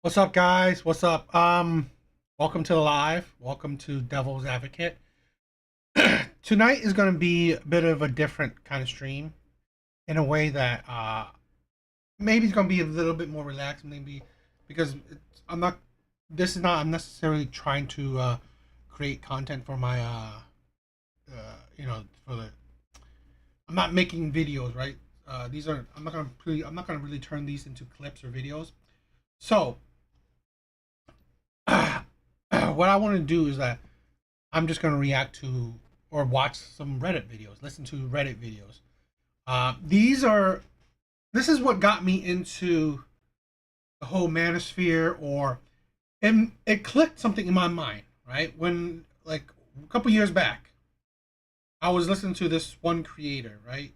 What's up, guys? What's up? Welcome to the live. Welcome to Devil's Advocate. Tonight is going to be a bit of a different kind of stream in a way that maybe it's going to be a little bit more relaxed, maybe because I'm not. This is not. I'm necessarily trying to create content for my for the. I'm not making videos, right? These are. I'm not gonna. I'm not gonna really turn these into clips or videos. So what I want to do is that I'm just going to react to or watch some Reddit videos, listen to Reddit videos. These are, this is what got me into the whole manosphere, and it clicked something in my mind, right? When, like, a couple years back, I was listening to this one creator, right?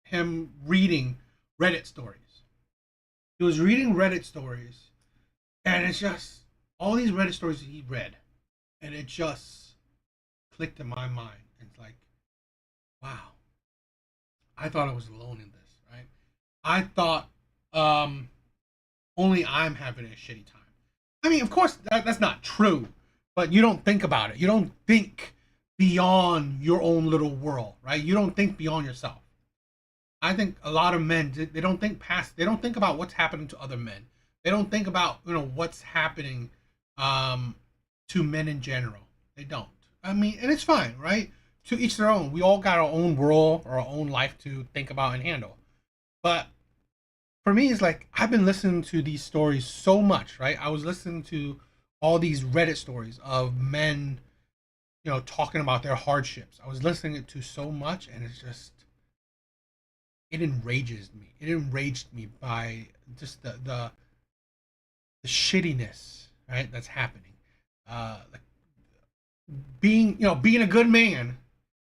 Him reading Reddit stories. He was reading Reddit stories, and it's just all these Reddit stories that he read, and it just clicked in my mind. It's like, wow, I thought I was alone in this, right? I thought only I'm having a shitty time. I mean, of course, that's not true, but you don't think about it. You don't think beyond your own little world, right? You don't think beyond yourself. I think a lot of men, they don't think past, they don't think about what's happening to other men. They don't think about, what's happening to men in general. They don't. I mean, and it's fine, right? To each their own. We all got our own world or our own life to think about and handle. But for me, it's like I've been listening to these stories so much, right? I was listening to all these Reddit stories of men, talking about their hardships. I was listening to so much, and it's just, it enrages me. It enraged me by just the shittiness, right, that's happening. Like being a good man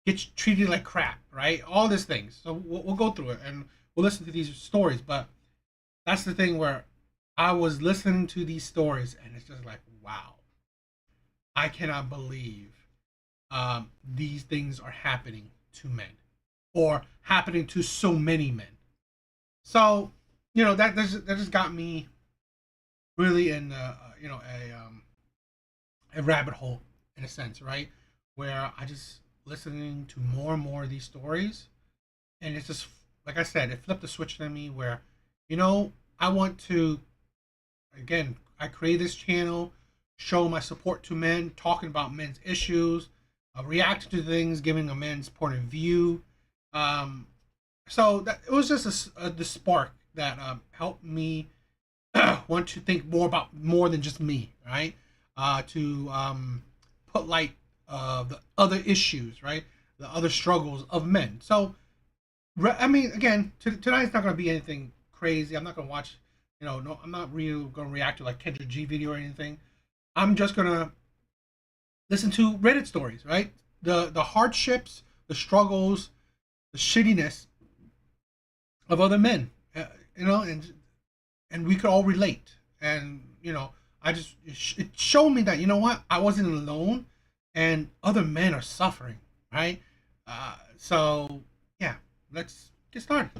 gets treated like crap, right? All these things. So we'll go through it and we'll listen to these stories. But that's the thing where I was listening to these stories and it's just like, wow, I cannot believe these things are happening to men or happening to so many men. So that just got me really in a rabbit hole in a sense, right? Where I just listening to more and more of these stories, and it's just like I said, it flipped a switch in me where, I want to, again, I create this channel, show my support to men, talking about men's issues, reacting to things, giving a man's point of view. So that it was just the spark that helped me want to think more than just me, right? To put light the other issues, right? The other struggles of men. So, I mean, again, tonight's not going to be anything crazy. I'm not going to watch, no, I'm not really going to react to like Kendra G video or anything. I'm just going to listen to Reddit stories, right? The hardships, the struggles, the shittiness of other men, and we could all relate. And it showed me that what, I wasn't alone, and other men are suffering, right? So yeah, let's get started.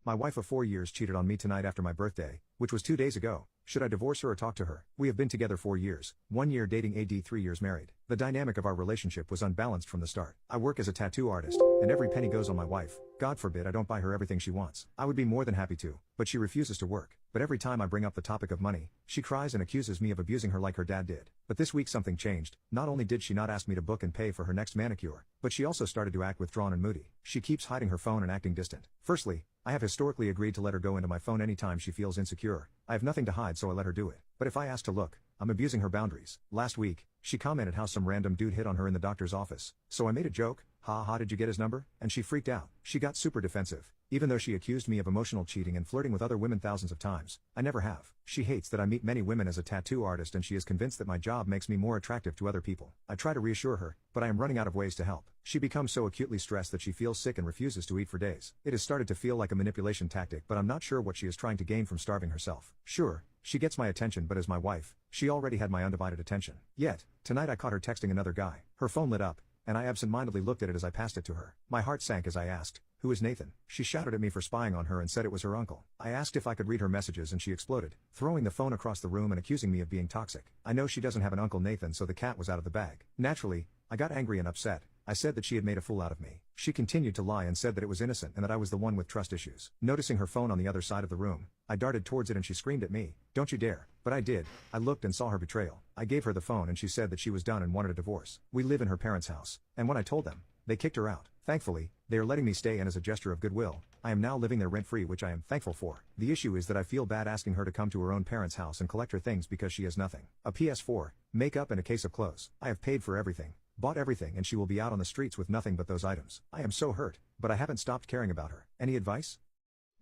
My wife of 4 years cheated on me tonight after my birthday, which was 2 days ago. Should I divorce her or talk to her? We have been together 4 years, 1 year dating AD 3 years married. The dynamic of our relationship was unbalanced from the start. I work as a tattoo artist, and every penny goes on my wife. God forbid I don't buy her everything she wants. I would be more than happy to, but she refuses to work. But every time I bring up the topic of money, she cries and accuses me of abusing her like her dad did. But this week something changed. Not only did she not ask me to book and pay for her next manicure, but she also started to act withdrawn and moody. She keeps hiding her phone and acting distant. Firstly, I have historically agreed to let her go into my phone anytime she feels insecure. I have nothing to hide, so I let her do it. But if I ask to look, I'm abusing her boundaries. Last week, she commented how some random dude hit on her in the doctor's office. So I made a joke, "Ha ha, did you get his number?" And she freaked out. She got super defensive. Even though she accused me of emotional cheating and flirting with other women thousands of times, I never have. She hates that I meet many women as a tattoo artist, and she is convinced that my job makes me more attractive to other people. I try to reassure her, but I am running out of ways to help. She becomes so acutely stressed that she feels sick and refuses to eat for days. It has started to feel like a manipulation tactic, but I'm not sure what she is trying to gain from starving herself. Sure, she gets my attention, but as my wife, she already had my undivided attention. Yet, tonight I caught her texting another guy. Her phone lit up, and I absentmindedly looked at it as I passed it to her. My heart sank as I asked, "Who is Nathan?" She shouted at me for spying on her and said it was her uncle. I asked if I could read her messages and she exploded, throwing the phone across the room and accusing me of being toxic. I know she doesn't have an Uncle Nathan, so the cat was out of the bag. Naturally, I got angry and upset. I said that she had made a fool out of me. She continued to lie and said that it was innocent and that I was the one with trust issues. Noticing her phone on the other side of the room, I darted towards it and she screamed at me, "Don't you dare." But I did. I looked and saw her betrayal. I gave her the phone and she said that she was done and wanted a divorce. We live in her parents' house, and when I told them, they kicked her out. Thankfully, they are letting me stay, and as a gesture of goodwill, I am now living there rent-free, which I am thankful for. The issue is that I feel bad asking her to come to her own parents' house and collect her things because she has nothing. A PS4, makeup and a case of clothes. I have paid for everything, bought everything, and she will be out on the streets with nothing but those items. I am so hurt, but I haven't stopped caring about her. Any advice?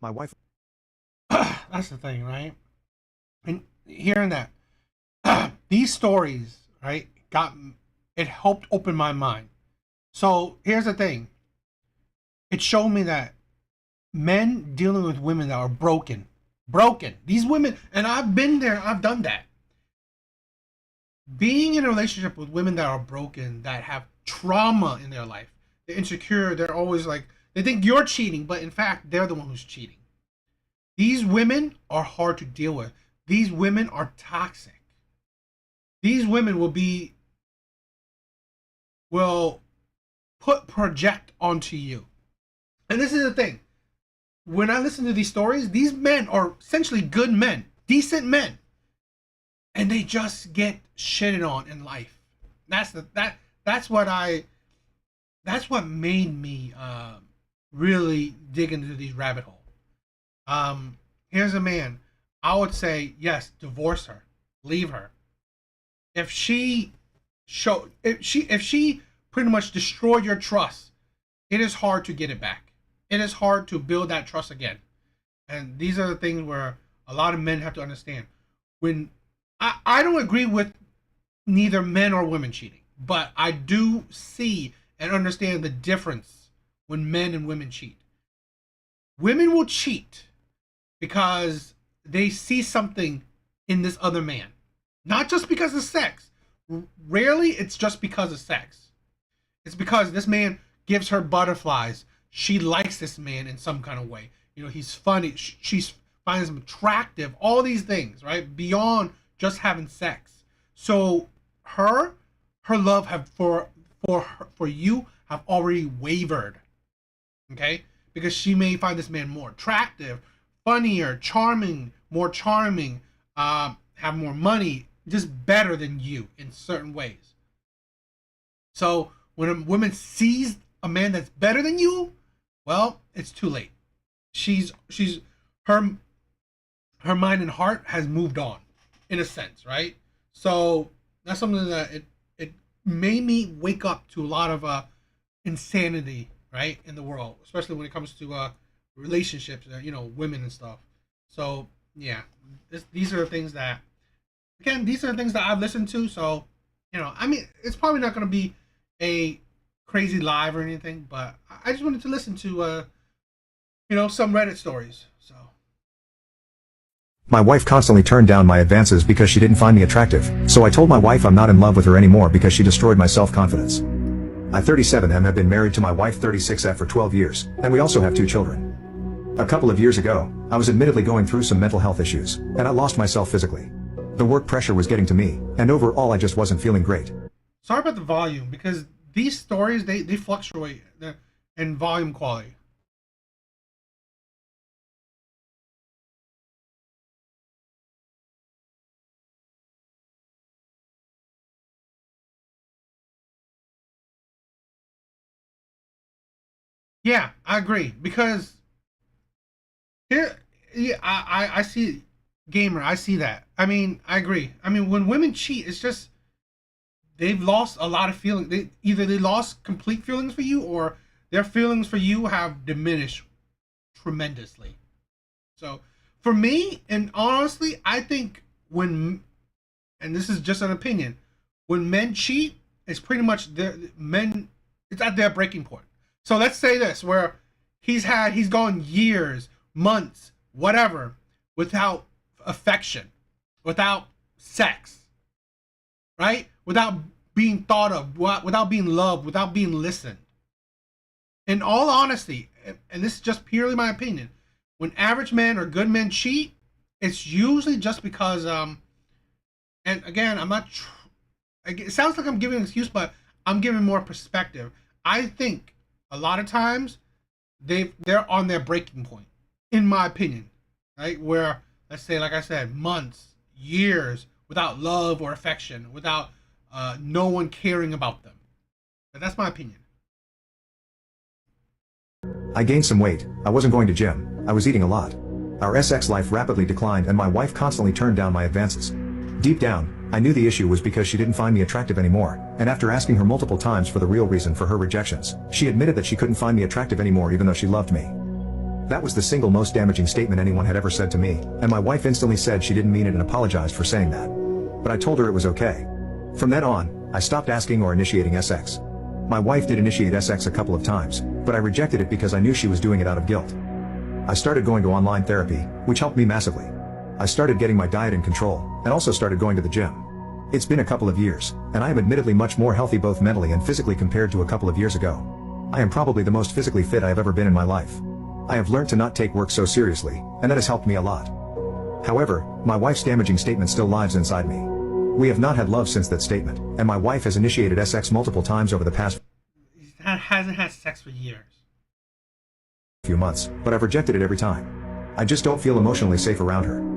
My wife... That's the thing, right? And hearing that, these stories, right, it helped open my mind. So here's the thing. It showed me that men dealing with women that are broken. These women, and I've been there, I've done that. Being in a relationship with women that are broken, that have trauma in their life, they're insecure, they're always like, they think you're cheating, but in fact, they're the one who's cheating. These women are hard to deal with. These women are toxic. These women will project onto you. And this is the thing. When I listen to these stories, these men are essentially good men, decent men, and they just get shitted on in life. That's what made me really dig into these rabbit holes. Here's a man. I would say yes, divorce her, leave her. If she pretty much destroyed your trust, it is hard to get it back. It is hard to build that trust again. And these are the things where a lot of men have to understand. When I don't agree with neither men or women cheating, but I do see and understand the difference when men and women cheat. Women will cheat because they see something in this other man. Not just because of sex. Rarely it's just because of sex. It's because this man gives her butterflies. She likes this man in some kind of way. You know, he's funny. She finds him attractive. All these things, right? Beyond just having sex. So her love for you have already wavered. Okay? Because she may find this man more attractive, funnier, charming, more charming, have more money, just better than you in certain ways. So when a woman sees a man that's better than you, well, it's too late. Her mind and heart has moved on, in a sense, right? So that's something that it made me wake up to a lot of insanity, right, in the world, especially when it comes to relationships, women and stuff. So yeah, these are the things that, again, these are the things that I've listened to. So I mean, it's probably not going to be a crazy live or anything, but I just wanted to listen to some Reddit stories. So My wife constantly turned down my advances because she didn't find me attractive, so I told my wife I'm not in love with her anymore because she destroyed my self-confidence. I 37M have been married to my wife 36F for 12 years, and we also have 2 children. A couple of years ago, I was admittedly going through some mental health issues, and I lost myself physically. The work pressure was getting to me, and overall I just wasn't feeling great. Sorry about the volume, because these stories, they fluctuate in volume quality. Yeah, I agree, because here, yeah, I see, gamer, I see that. I mean, I agree. I mean, when women cheat, it's just they've lost a lot of feelings. They lost complete feelings for you, or their feelings for you have diminished tremendously. So for me, and honestly, I think and this is just an opinion, when men cheat, it's pretty much it's at their breaking point. So let's say this, where he's gone years, months, whatever, without affection, without sex, right? Without being thought of, without being loved, without being listened. In all honesty, and this is just purely my opinion, when average men or good men cheat, it's usually just because and again, I'm not. It sounds like I'm giving an excuse, but I'm giving more perspective. I think a lot of times they're on their breaking point, in my opinion, right? Where let's say, like I said, months, years without love or affection, without no one caring about them. But that's my opinion. I gained some weight, I wasn't going to gym, I was eating a lot. Our sex life rapidly declined and my wife constantly turned down my advances. Deep down, I knew the issue was because she didn't find me attractive anymore, and after asking her multiple times for the real reason for her rejections, she admitted that she couldn't find me attractive anymore even though she loved me. That was the single most damaging statement anyone had ever said to me, and my wife instantly said she didn't mean it and apologized for saying that. But I told her it was okay. From then on, I stopped asking or initiating sex. My wife did initiate sex a couple of times, but I rejected it because I knew she was doing it out of guilt. I started going to online therapy, which helped me massively. I started getting my diet in control, and also started going to the gym. It's been a couple of years, and I am admittedly much more healthy both mentally and physically compared to a couple of years ago. I am probably the most physically fit I have ever been in my life. I have learned to not take work so seriously, and that has helped me a lot. However, my wife's damaging statement still lives inside me. We have not had love since that statement, and my wife has initiated sex multiple times over the past He hasn't had sex for years. few months, but I've rejected it every time. I just don't feel emotionally safe around her.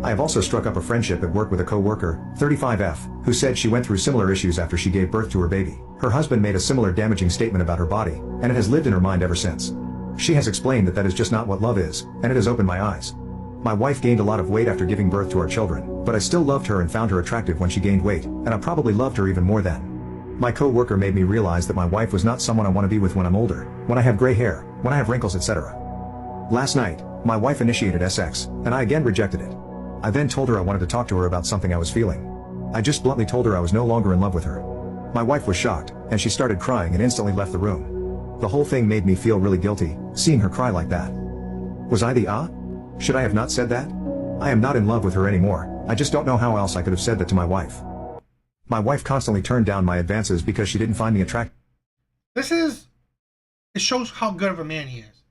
I have also struck up a friendship at work with a co-worker, 35F, who said she went through similar issues after she gave birth to her baby. Her husband made a similar damaging statement about her body, and it has lived in her mind ever since. She has explained that that is just not what love is, and it has opened my eyes. My wife gained a lot of weight after giving birth to our children, but I still loved her and found her attractive when she gained weight, and I probably loved her even more then. My co-worker made me realize that my wife was not someone I want to be with when I'm older, when I have gray hair, when I have wrinkles, etc. Last night, my wife initiated sex, and I again rejected it. I then told her I wanted to talk to her about something I was feeling. I just bluntly told her I was no longer in love with her. My wife was shocked, and she started crying and instantly left the room. The whole thing made me feel really guilty, seeing her cry like that. Was I the Should I have not said that? I am not in love with her anymore, I just don't know how else I could have said that to my wife. My wife constantly turned down my advances because she didn't find me attractive. It shows how good of a man he is.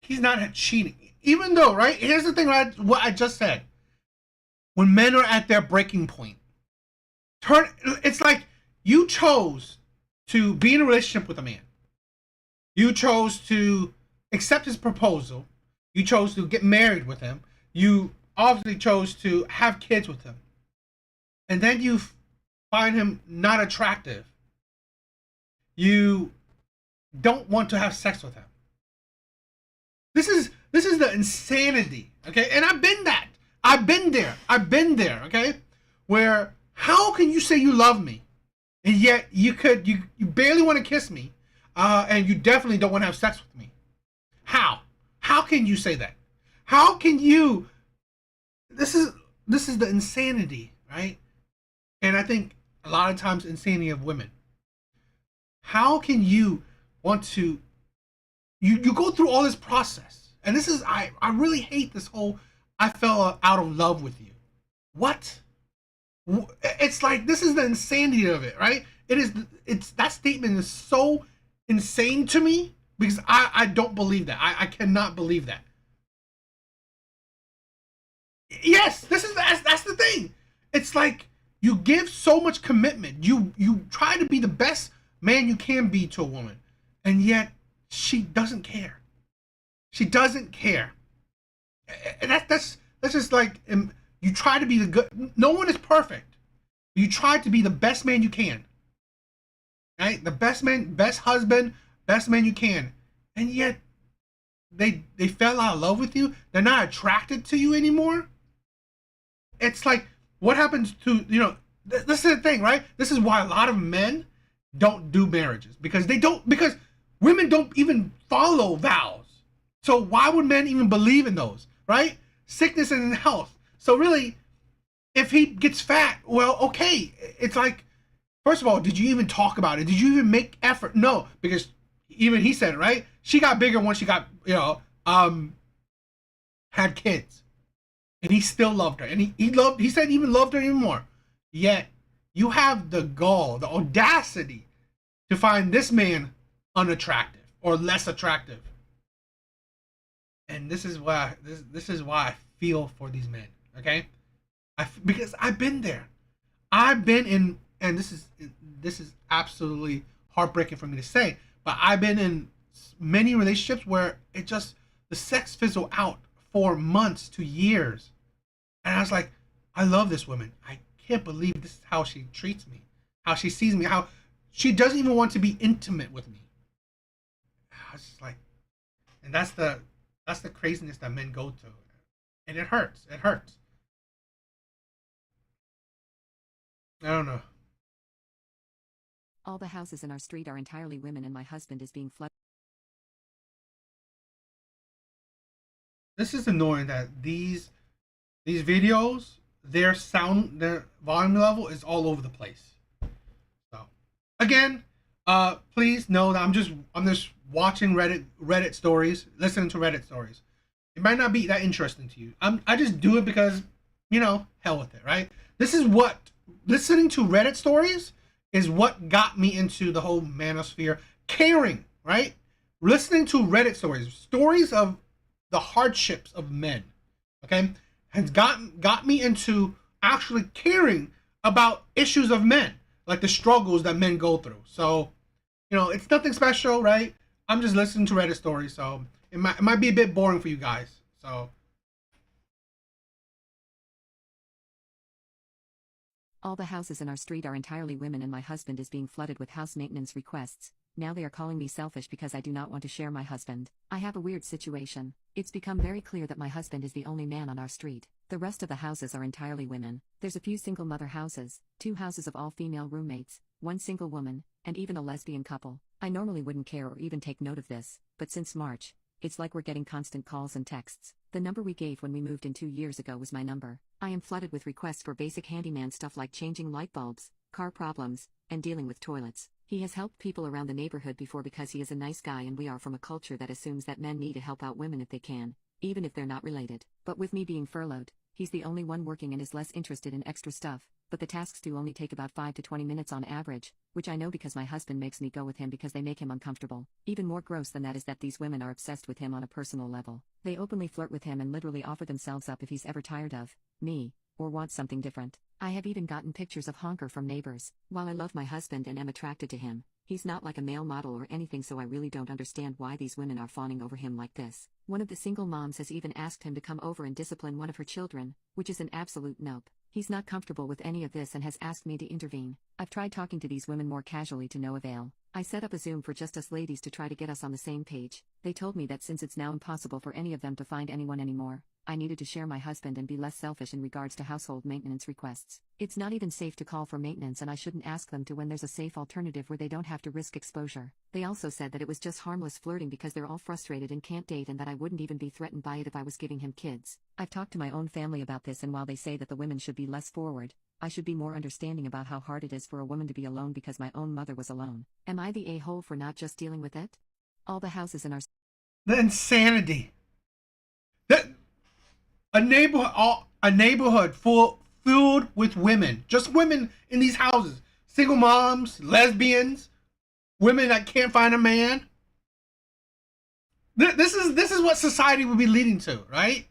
He's not cheating. Even though, right? Here's the thing, right? What I just said. When men are at their breaking point, it's like you chose to be in a relationship with a man. You chose to accept his proposal. You chose to get married with him. You obviously chose to have kids with him. And then you find him not attractive. You don't want to have sex with him. This is the insanity, okay? And I've been that. I've been there, okay? Where how can you say you love me, and yet you barely want to kiss me, and you definitely don't want to have sex with me? How? How can you say that? How can you? This is the insanity, right? And I think a lot of times insanity of women. How can you want to? You go through all this process, and this is I really hate this whole I fell out of love with you. What? It's like this is the insanity of it, right? It's that statement is so insane to me because I don't believe that. I cannot believe that. Yes, that's the thing. It's like you give so much commitment. You try to be the best man you can be to a woman, and yet she doesn't care. She doesn't care. And that's just like you try to be the good. No one is perfect. You try to be the best man you can, right? The best man, best husband, best man you can, and yet they fell out of love with you. They're not attracted to you anymore. It's like what happens to this is the thing, right? This is why a lot of men don't do marriages because women don't even follow vows. So why would men even believe in those, right? Sickness and health. So really, if he gets fat, well, okay. It's like, first of all, did you even talk about it? Did you even make effort? No, because even he said it, right? She got bigger once she got, had kids. And he still loved her. And he said he even loved her even more. Yet, you have the gall, the audacity to find this man unattractive or less attractive. And this is why I feel for these men. Okay, because I've been there. I've been in, and this is absolutely heartbreaking for me to say, but I've been in many relationships where it just the sex fizzle out for months to years, and I was like, I love this woman. I can't believe this is how she treats me, how she sees me, how she doesn't even want to be intimate with me. I was just like, and that's the craziness that men go through, and it hurts. It hurts. I don't know. All the houses in our street are entirely women and my husband is being flooded. This is annoying that these videos, their volume level is all over the place. So again, please know that I'm just watching Reddit stories, listening to Reddit stories. It might not be that interesting to you. I just do it because, hell with it, right? This is what listening to Reddit stories is what got me into the whole manosphere, caring, right? Listening to Reddit stories of the hardships of men, okay, has got me into actually caring about issues of men, like the struggles that men go through. So, it's nothing special, right? I'm just listening to Reddit stories, so it might be a bit boring for you guys. So All the houses in our street are entirely women and my husband is being flooded with house maintenance requests. Now they are calling me selfish because I do not want to share my husband. I have a weird situation. It's become very clear that my husband is the only man on our street. The rest of the houses are entirely women. There's a few single mother houses, 2 houses of all female roommates, 1 single woman, and even a lesbian couple. I normally wouldn't care or even take note of this, but since March, it's like we're getting constant calls and texts. The number we gave when we moved in 2 years ago was my number. I am flooded with requests for basic handyman stuff like changing light bulbs, car problems, and dealing with toilets. He has helped people around the neighborhood before because he is a nice guy and we are from a culture that assumes that men need to help out women if they can, even if they're not related. But with me being furloughed, he's the only one working and is less interested in extra stuff. But the tasks do only take about 5 to 20 minutes on average, which I know because my husband makes me go with him because they make him uncomfortable. Even more gross than that is that these women are obsessed with him on a personal level. They openly flirt with him and literally offer themselves up if he's ever tired of me, or wants something different. I have even gotten pictures of honker from neighbors. While I love my husband and am attracted to him, he's not like a male model or anything, so I really don't understand why these women are fawning over him like this. One of the single moms has even asked him to come over and discipline one of her children, which is an absolute nope. He's not comfortable with any of this and has asked me to intervene. I've tried talking to these women more casually to no avail. I set up a Zoom for just us ladies to try to get us on the same page. They told me that since it's now impossible for any of them to find anyone anymore, I needed to share my husband and be less selfish in regards to household maintenance requests. It's not even safe to call for maintenance and I shouldn't ask them to when there's a safe alternative where they don't have to risk exposure. They also said that it was just harmless flirting because they're all frustrated and can't date and that I wouldn't even be threatened by it if I was giving him kids. I've talked to my own family about this and while they say that the women should be less forward, I should be more understanding about how hard it is for a woman to be alone because my own mother was alone. Am I the a-hole for not just dealing with it? All the houses in our the insanity that a neighborhood full filled with women, just women in these houses, single moms, lesbians, women that can't find a man. This is what society would be leading to, right?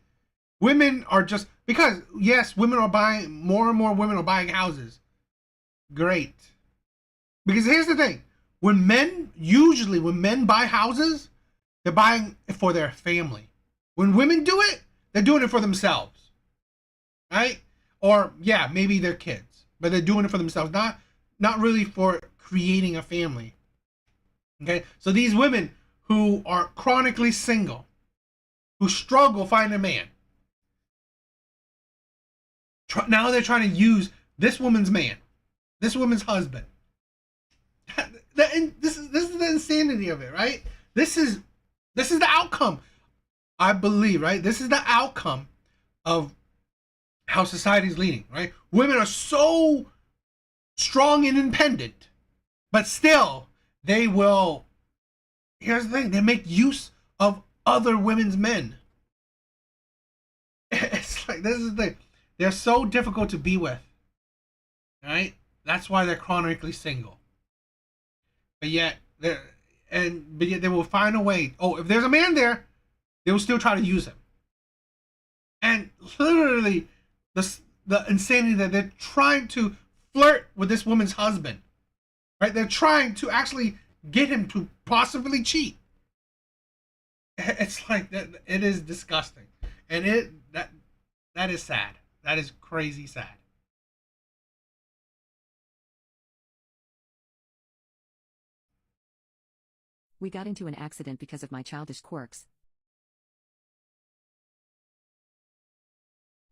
Women are just because yes, women are buying more and more women are buying houses. Great. Because here's the thing. When men buy houses, they're buying it for their family. When women do it, they're doing it for themselves. Right? Or yeah, maybe their kids. But they're doing it for themselves, not really for creating a family. Okay? So these women who are chronically single, who struggle finding a man, now they're trying to use this woman's man, this woman's husband. This is the insanity of it, right? This is the outcome, I believe, right? This is the outcome of how society is leading, right? Women are so strong and independent, but still they will. Here's the thing: they make use of other women's men. It's like this is the thing. They're so difficult to be with, right? That's why they're chronically single. But yet they will find a way. Oh, if there's a man there, they will still try to use him. And literally, the insanity that they're trying to flirt with this woman's husband, right? They're trying to actually get him to possibly cheat. It's like that. It is disgusting, and that is sad. That is crazy sad. We got into an accident because of my childish quirks.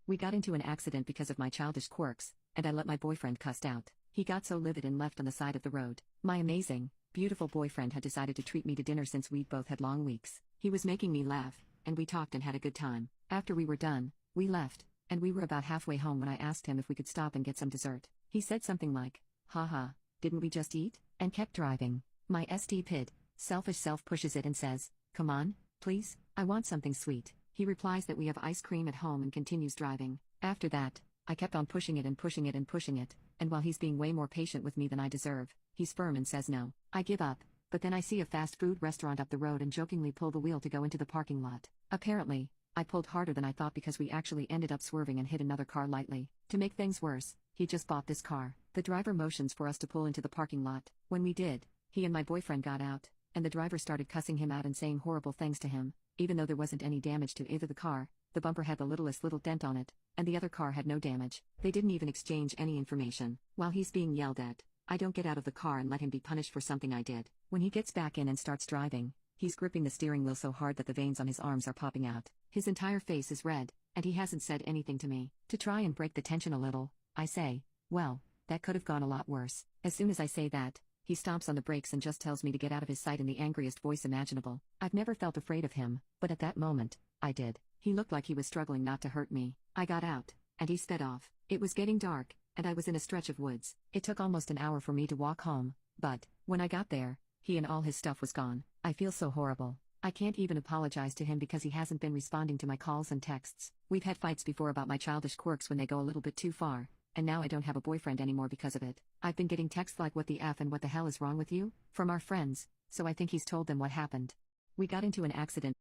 We got into an accident because of my childish quirks, and I let my boyfriend cussed out. He got so livid and left on the side of the road. My amazing, beautiful boyfriend had decided to treat me to dinner since we'd both had long weeks. He was making me laugh, and we talked and had a good time. After we were done, we left, and we were about halfway home when I asked him if we could stop and get some dessert. He said something like, haha, didn't we just eat? And kept driving. My st pid, selfish self pushes it and says, come on, please, I want something sweet. He replies that we have ice cream at home and continues driving. After that, I kept on pushing it and pushing it and pushing it, and while he's being way more patient with me than I deserve, he's firm and says no. I give up, but then I see a fast food restaurant up the road and jokingly pull the wheel to go into the parking lot. Apparently, I pulled harder than I thought because we actually ended up swerving and hit another car lightly. To make things worse, he just bought this car. The driver motions for us to pull into the parking lot. When we did, he and my boyfriend got out, and the driver started cussing him out and saying horrible things to him. Even though there wasn't any damage to either the car, the bumper had the littlest little dent on it, and the other car had no damage. They didn't even exchange any information. While he's being yelled at, I don't get out of the car and let him be punished for something I did. When he gets back in and starts driving, he's gripping the steering wheel so hard that the veins on his arms are popping out. His entire face is red, and he hasn't said anything to me. To try and break the tension a little, I say, well, that could have gone a lot worse. As soon as I say that, he stomps on the brakes and just tells me to get out of his sight in the angriest voice imaginable. I've never felt afraid of him, but at that moment, I did. He looked like he was struggling not to hurt me. I got out, and he sped off. It was getting dark, and I was in a stretch of woods. It took almost an hour for me to walk home, but, when I got there, he and all his stuff was gone. I feel so horrible. I can't even apologize to him because he hasn't been responding to my calls and texts. We've had fights before about my childish quirks when they go a little bit too far, and now I don't have a boyfriend anymore because of it. I've been getting texts like what the F and what the hell is wrong with you? From our friends, so I think he's told them what happened. We got into an accident.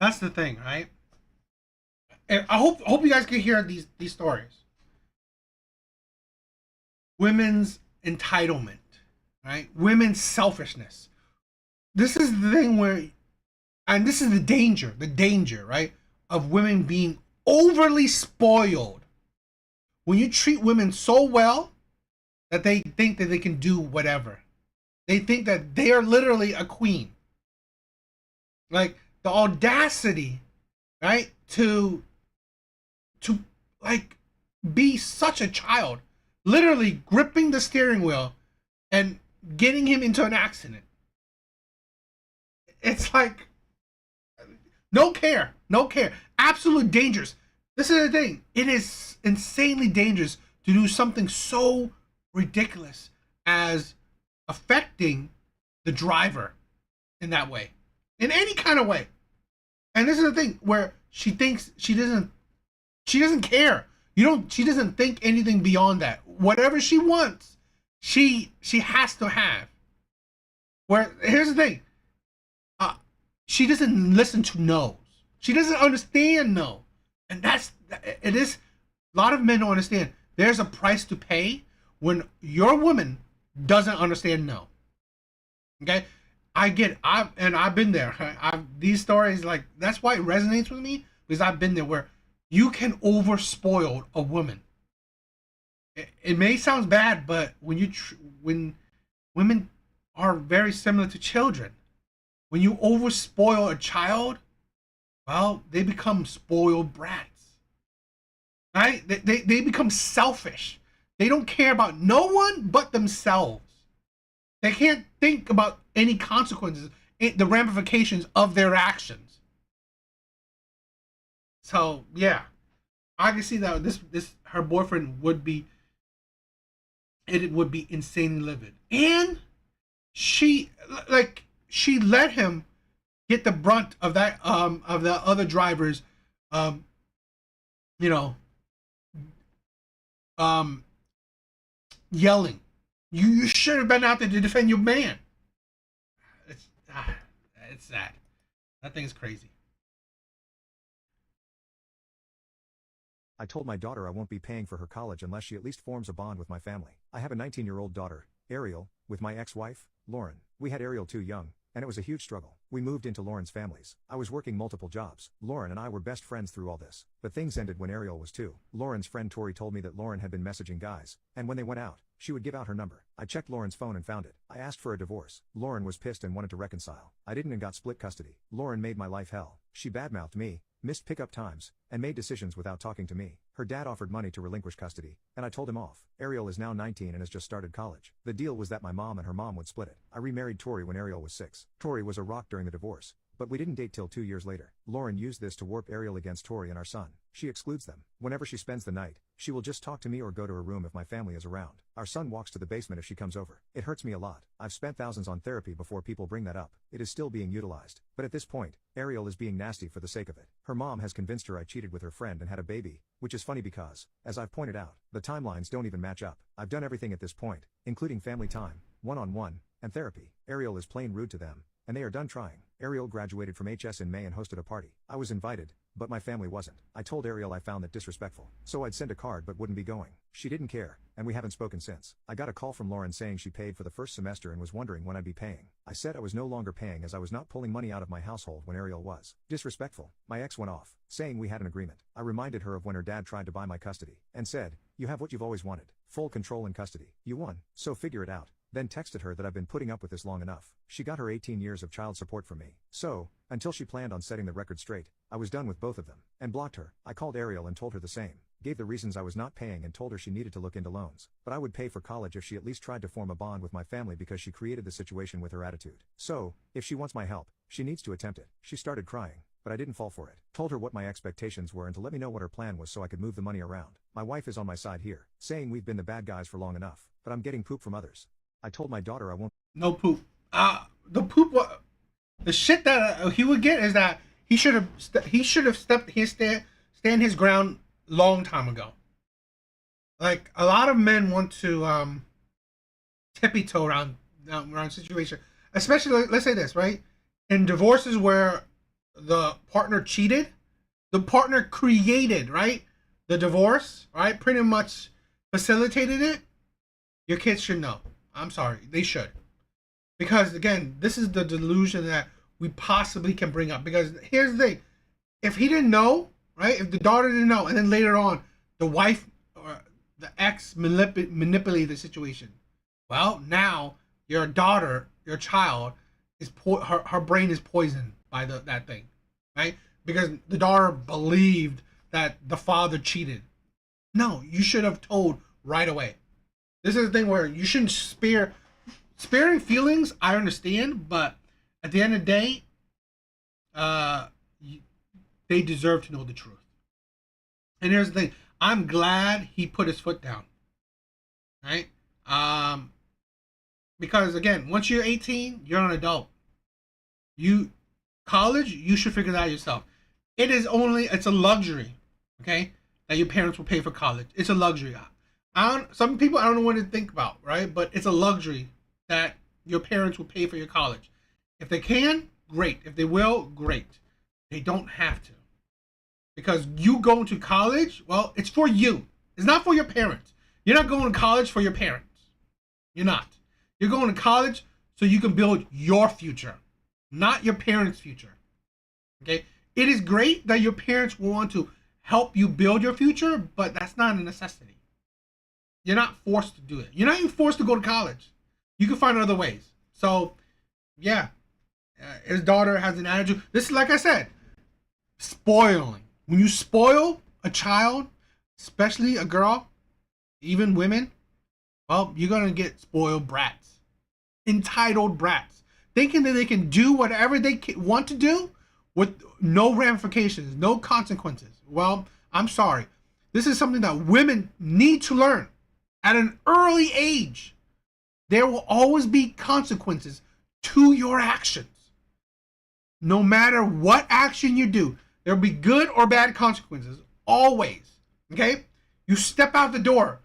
That's the thing, right? And I hope you guys can hear these stories. Women's entitlement, right? Women's selfishness. This is the thing where, and this is the danger, right? Of women being overly spoiled. When you treat women so well that they think that they can do whatever. They think that they are literally a queen. Like the audacity, right? To like be such a child, literally gripping the steering wheel and getting him into an accident. It's like no care, absolute dangers. This is the thing. It is insanely dangerous to do something so ridiculous as affecting the driver in that way, in any kind of way. And this is the thing where she thinks she doesn't care. She doesn't think anything beyond that. Whatever she wants, she has to have. Where here's the thing, she doesn't listen to no's. She doesn't understand no, and it is. A lot of men don't understand. There's a price to pay when your woman doesn't understand no. Okay, I've been there. These stories, like, that's why it resonates with me, because I've been there where you can overspoil a woman. It may sound bad, but when women are very similar to children, when you overspoil a child, well, they become spoiled brats. Right? They become selfish. They don't care about no one but themselves. They can't think about any consequences, the ramifications of their actions. So yeah, I can see that this her boyfriend would be insanely livid, and she let him get the brunt of that of the other drivers you know yelling. You should have been out there to defend your man. It's sad. That thing is crazy. I told my daughter I won't be paying for her college unless she at least forms a bond with my family. I have a 19-year-old daughter, Ariel, with my ex-wife, Lauren. We had Ariel too young, and it was a huge struggle. We moved into Lauren's families. I was working multiple jobs. Lauren and I were best friends through all this. But things ended when Ariel was 2. Lauren's friend Tori told me that Lauren had been messaging guys, and when they went out, she would give out her number. I checked Lauren's phone and found it. I asked for a divorce. Lauren was pissed and wanted to reconcile. I didn't and got split custody. Lauren made my life hell. She badmouthed me, missed pickup times, and made decisions without talking to me. Her dad offered money to relinquish custody, and I told him off. Ariel is now 19 and has just started college. The deal was that my mom and her mom would split it. I remarried Tori when Ariel was 6. Tori was a rock during the divorce, but we didn't date till 2 years later. Lauren used this to warp Ariel against Tori and our son. She excludes them. Whenever she spends the night, she will just talk to me or go to her room if my family is around. Our son walks to the basement if she comes over. It hurts me a lot. I've spent thousands on therapy before people bring that up. It is still being utilized. But at this point, Ariel is being nasty for the sake of it. Her mom has convinced her I cheated with her friend and had a baby, which is funny because, as I've pointed out, the timelines don't even match up. I've done everything at this point, including family time, one-on-one, and therapy. Ariel is plain rude to them, and they are done trying. Ariel graduated from HS in May and hosted a party. I was invited, but my family wasn't. I told Ariel I found that disrespectful, so I'd send a card but wouldn't be going. She didn't care, and we haven't spoken since. I got a call from Lauren saying she paid for the first semester and was wondering when I'd be paying. I said I was no longer paying as I was not pulling money out of my household when Ariel was. Disrespectful. My ex went off, saying we had an agreement. I reminded her of when her dad tried to buy my custody, and said, "You have what you've always wanted. Full control and custody. You won, so figure it out." Then texted her that I've been putting up with this long enough. She got her 18 years of child support from me. So, until she planned on setting the record straight, I was done with both of them, and blocked her. I called Ariel and told her the same. Gave the reasons I was not paying and told her she needed to look into loans. But I would pay for college if she at least tried to form a bond with my family because she created the situation with her attitude. So, if she wants my help, she needs to attempt it. She started crying, but I didn't fall for it. Told her what my expectations were and to let me know what her plan was so I could move the money around. My wife is on my side here, saying we've been the bad guys for long enough, but I'm getting poop from others. I told my daughter I won't. No poop. The poop. The shit that he would get is that he should have stepped his stand his ground long time ago. Like a lot of men want to tippy toe around situation, especially let's say this right in divorces where the partner cheated, the partner created right the divorce, right, pretty much facilitated it. Your kids should know. I'm sorry, they should. Because again, this is the delusion that we possibly can bring up. Because here's the thing. If he didn't know, right? If the daughter didn't know, and then later on, the wife or the ex manipulated the situation. Well, now your daughter, your child, is her brain is poisoned by that thing, right? Because the daughter believed that the father cheated. No, you should have told right away. This is the thing where you shouldn't sparing feelings. I understand, but at the end of the day, they deserve to know the truth. And here's the thing: I'm glad he put his foot down, right? Because again, once you're 18, you're an adult. College, you should figure that out yourself. It's a luxury, okay, that your parents will pay for college. It's a luxury. Some people I don't know what to think about, right? But it's a luxury that your parents will pay for your college. If they can, great. If they will, great. They don't have to. Because you going to college, well, it's for you. It's not for your parents. You're not going to college for your parents. You're not. You're going to college so you can build your future, not your parents' future. Okay? It is great that your parents will want to help you build your future, but that's not a necessity. You're not forced to do it. You're not even forced to go to college. You can find other ways. So, yeah. His daughter has an attitude. This is, like I said, spoiling. When you spoil a child, especially a girl, even women, well, you're going to get spoiled brats. Entitled brats. Thinking that they can do whatever they want to do with no ramifications, no consequences. Well, I'm sorry. This is something that women need to learn. At an early age, there will always be consequences to your actions. No matter what action you do, there will be good or bad consequences. Always. Okay? You step out the door.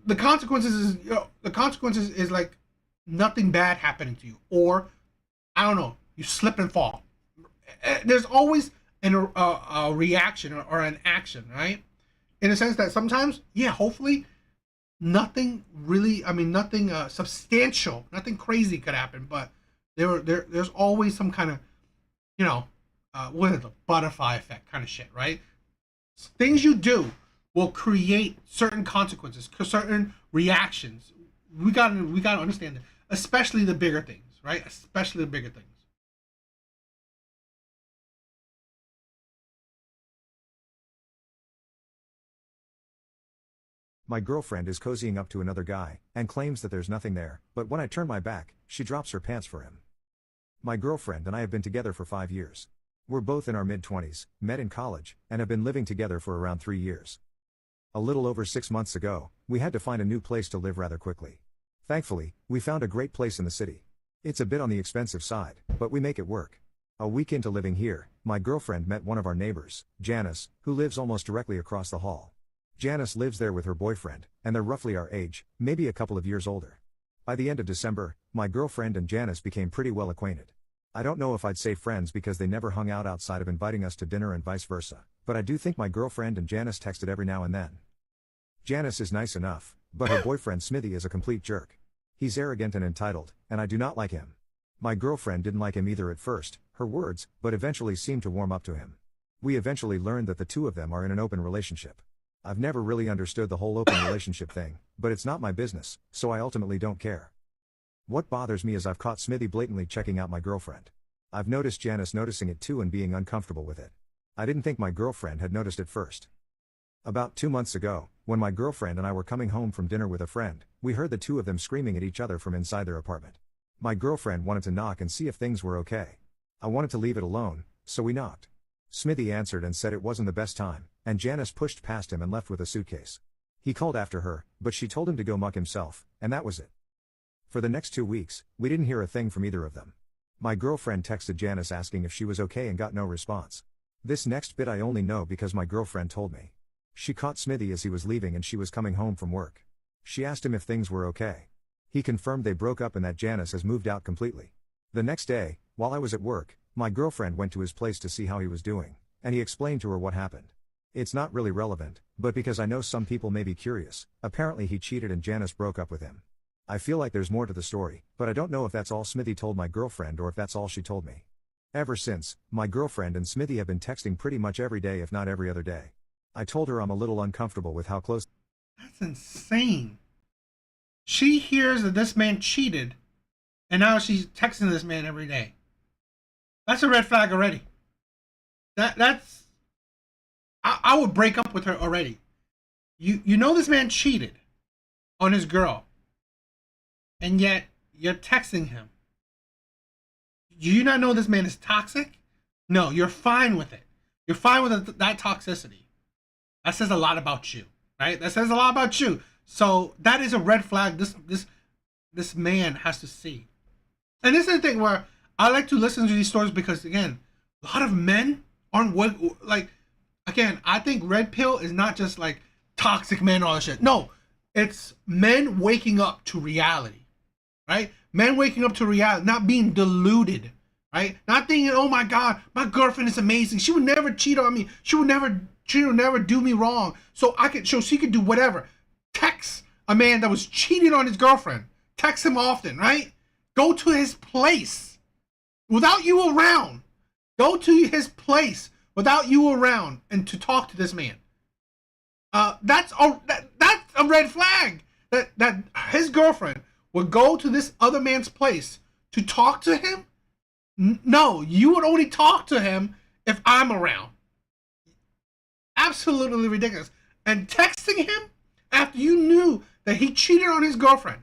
The consequences is like nothing bad happening to you. Or, I don't know, you slip and fall. There's always a reaction or an action, right? in a sense that sometimes, yeah, hopefully nothing really, I mean, nothing substantial, nothing crazy could happen, but there's always some kind of, you know, what is it, the butterfly effect kind of shit, right? Things you do will create certain consequences, certain reactions. We gotta understand that, especially the bigger things, right? Especially the bigger things. My girlfriend is cozying up to another guy, and claims that there's nothing there, but when I turn my back, she drops her pants for him. My girlfriend and I have been together for 5 years. We're both in our mid-20s, met in college, and have been living together for around 3 years. A little over 6 months ago, we had to find a new place to live rather quickly. Thankfully, we found a great place in the city. It's a bit on the expensive side, but we make it work. A week into living here, my girlfriend met one of our neighbors, Janice, who lives almost directly across the hall. Janice lives there with her boyfriend, and they're roughly our age, maybe a couple of years older. By the end of December, my girlfriend and Janice became pretty well acquainted. I don't know if I'd say friends because they never hung out outside of inviting us to dinner and vice versa, but I do think my girlfriend and Janice texted every now and then. Janice is nice enough, but her boyfriend Smithy is a complete jerk. He's arrogant and entitled, and I do not like him. My girlfriend didn't like him either at first, her words, but eventually seemed to warm up to him. We eventually learned that the two of them are in an open relationship. I've never really understood the whole open relationship thing, but it's not my business, so I ultimately don't care. What bothers me is I've caught Smithy blatantly checking out my girlfriend. I've noticed Janice noticing it too and being uncomfortable with it. I didn't think my girlfriend had noticed it first. About 2 months ago, when my girlfriend and I were coming home from dinner with a friend, we heard the two of them screaming at each other from inside their apartment. My girlfriend wanted to knock and see if things were okay. I wanted to leave it alone, so we knocked. Smithy answered and said it wasn't the best time, and Janice pushed past him and left with a suitcase. He called after her, but she told him to go muck himself, and that was it. For the next 2 weeks, we didn't hear a thing from either of them. My girlfriend texted Janice asking if she was okay and got no response. This next bit I only know because my girlfriend told me. She caught Smithy as he was leaving and she was coming home from work. She asked him if things were okay. He confirmed they broke up and that Janice has moved out completely. The next day, while I was at work, my girlfriend went to his place to see how he was doing, and he explained to her what happened. It's not really relevant, but because I know some people may be curious, apparently he cheated and Janice broke up with him. I feel like there's more to the story, but I don't know if that's all Smithy told my girlfriend or if that's all she told me. Ever since, my girlfriend and Smithy have been texting pretty much every day if not every other day. I told her I'm a little uncomfortable with how close. That's insane. She hears that this man cheated, and now she's texting this man every day. That's a red flag already. That's I would break up with her already. You know this man cheated on his girl, and yet you're texting him. Do you not know this man is toxic? No, you're fine with it. You're fine with that toxicity. That says a lot about you, right? That says a lot about you. So that is a red flag this man has to see. And this is the thing where I like to listen to these stories because, again, a lot of men aren't like, again, I think red pill is not just like toxic men and all that shit. No, it's men waking up to reality, right? Men waking up to reality, not being deluded, right? Not thinking, oh my God, my girlfriend is amazing. She would never cheat on me. She would never do me wrong. So she could do whatever. Text a man that was cheating on his girlfriend. Text him often, right? Go to his place without you around. Go to his place without you around and to talk to this man. That's a red flag. That his girlfriend would go to this other man's place to talk to him. No, you would only talk to him if I'm around. Absolutely ridiculous. And texting him after you knew that he cheated on his girlfriend.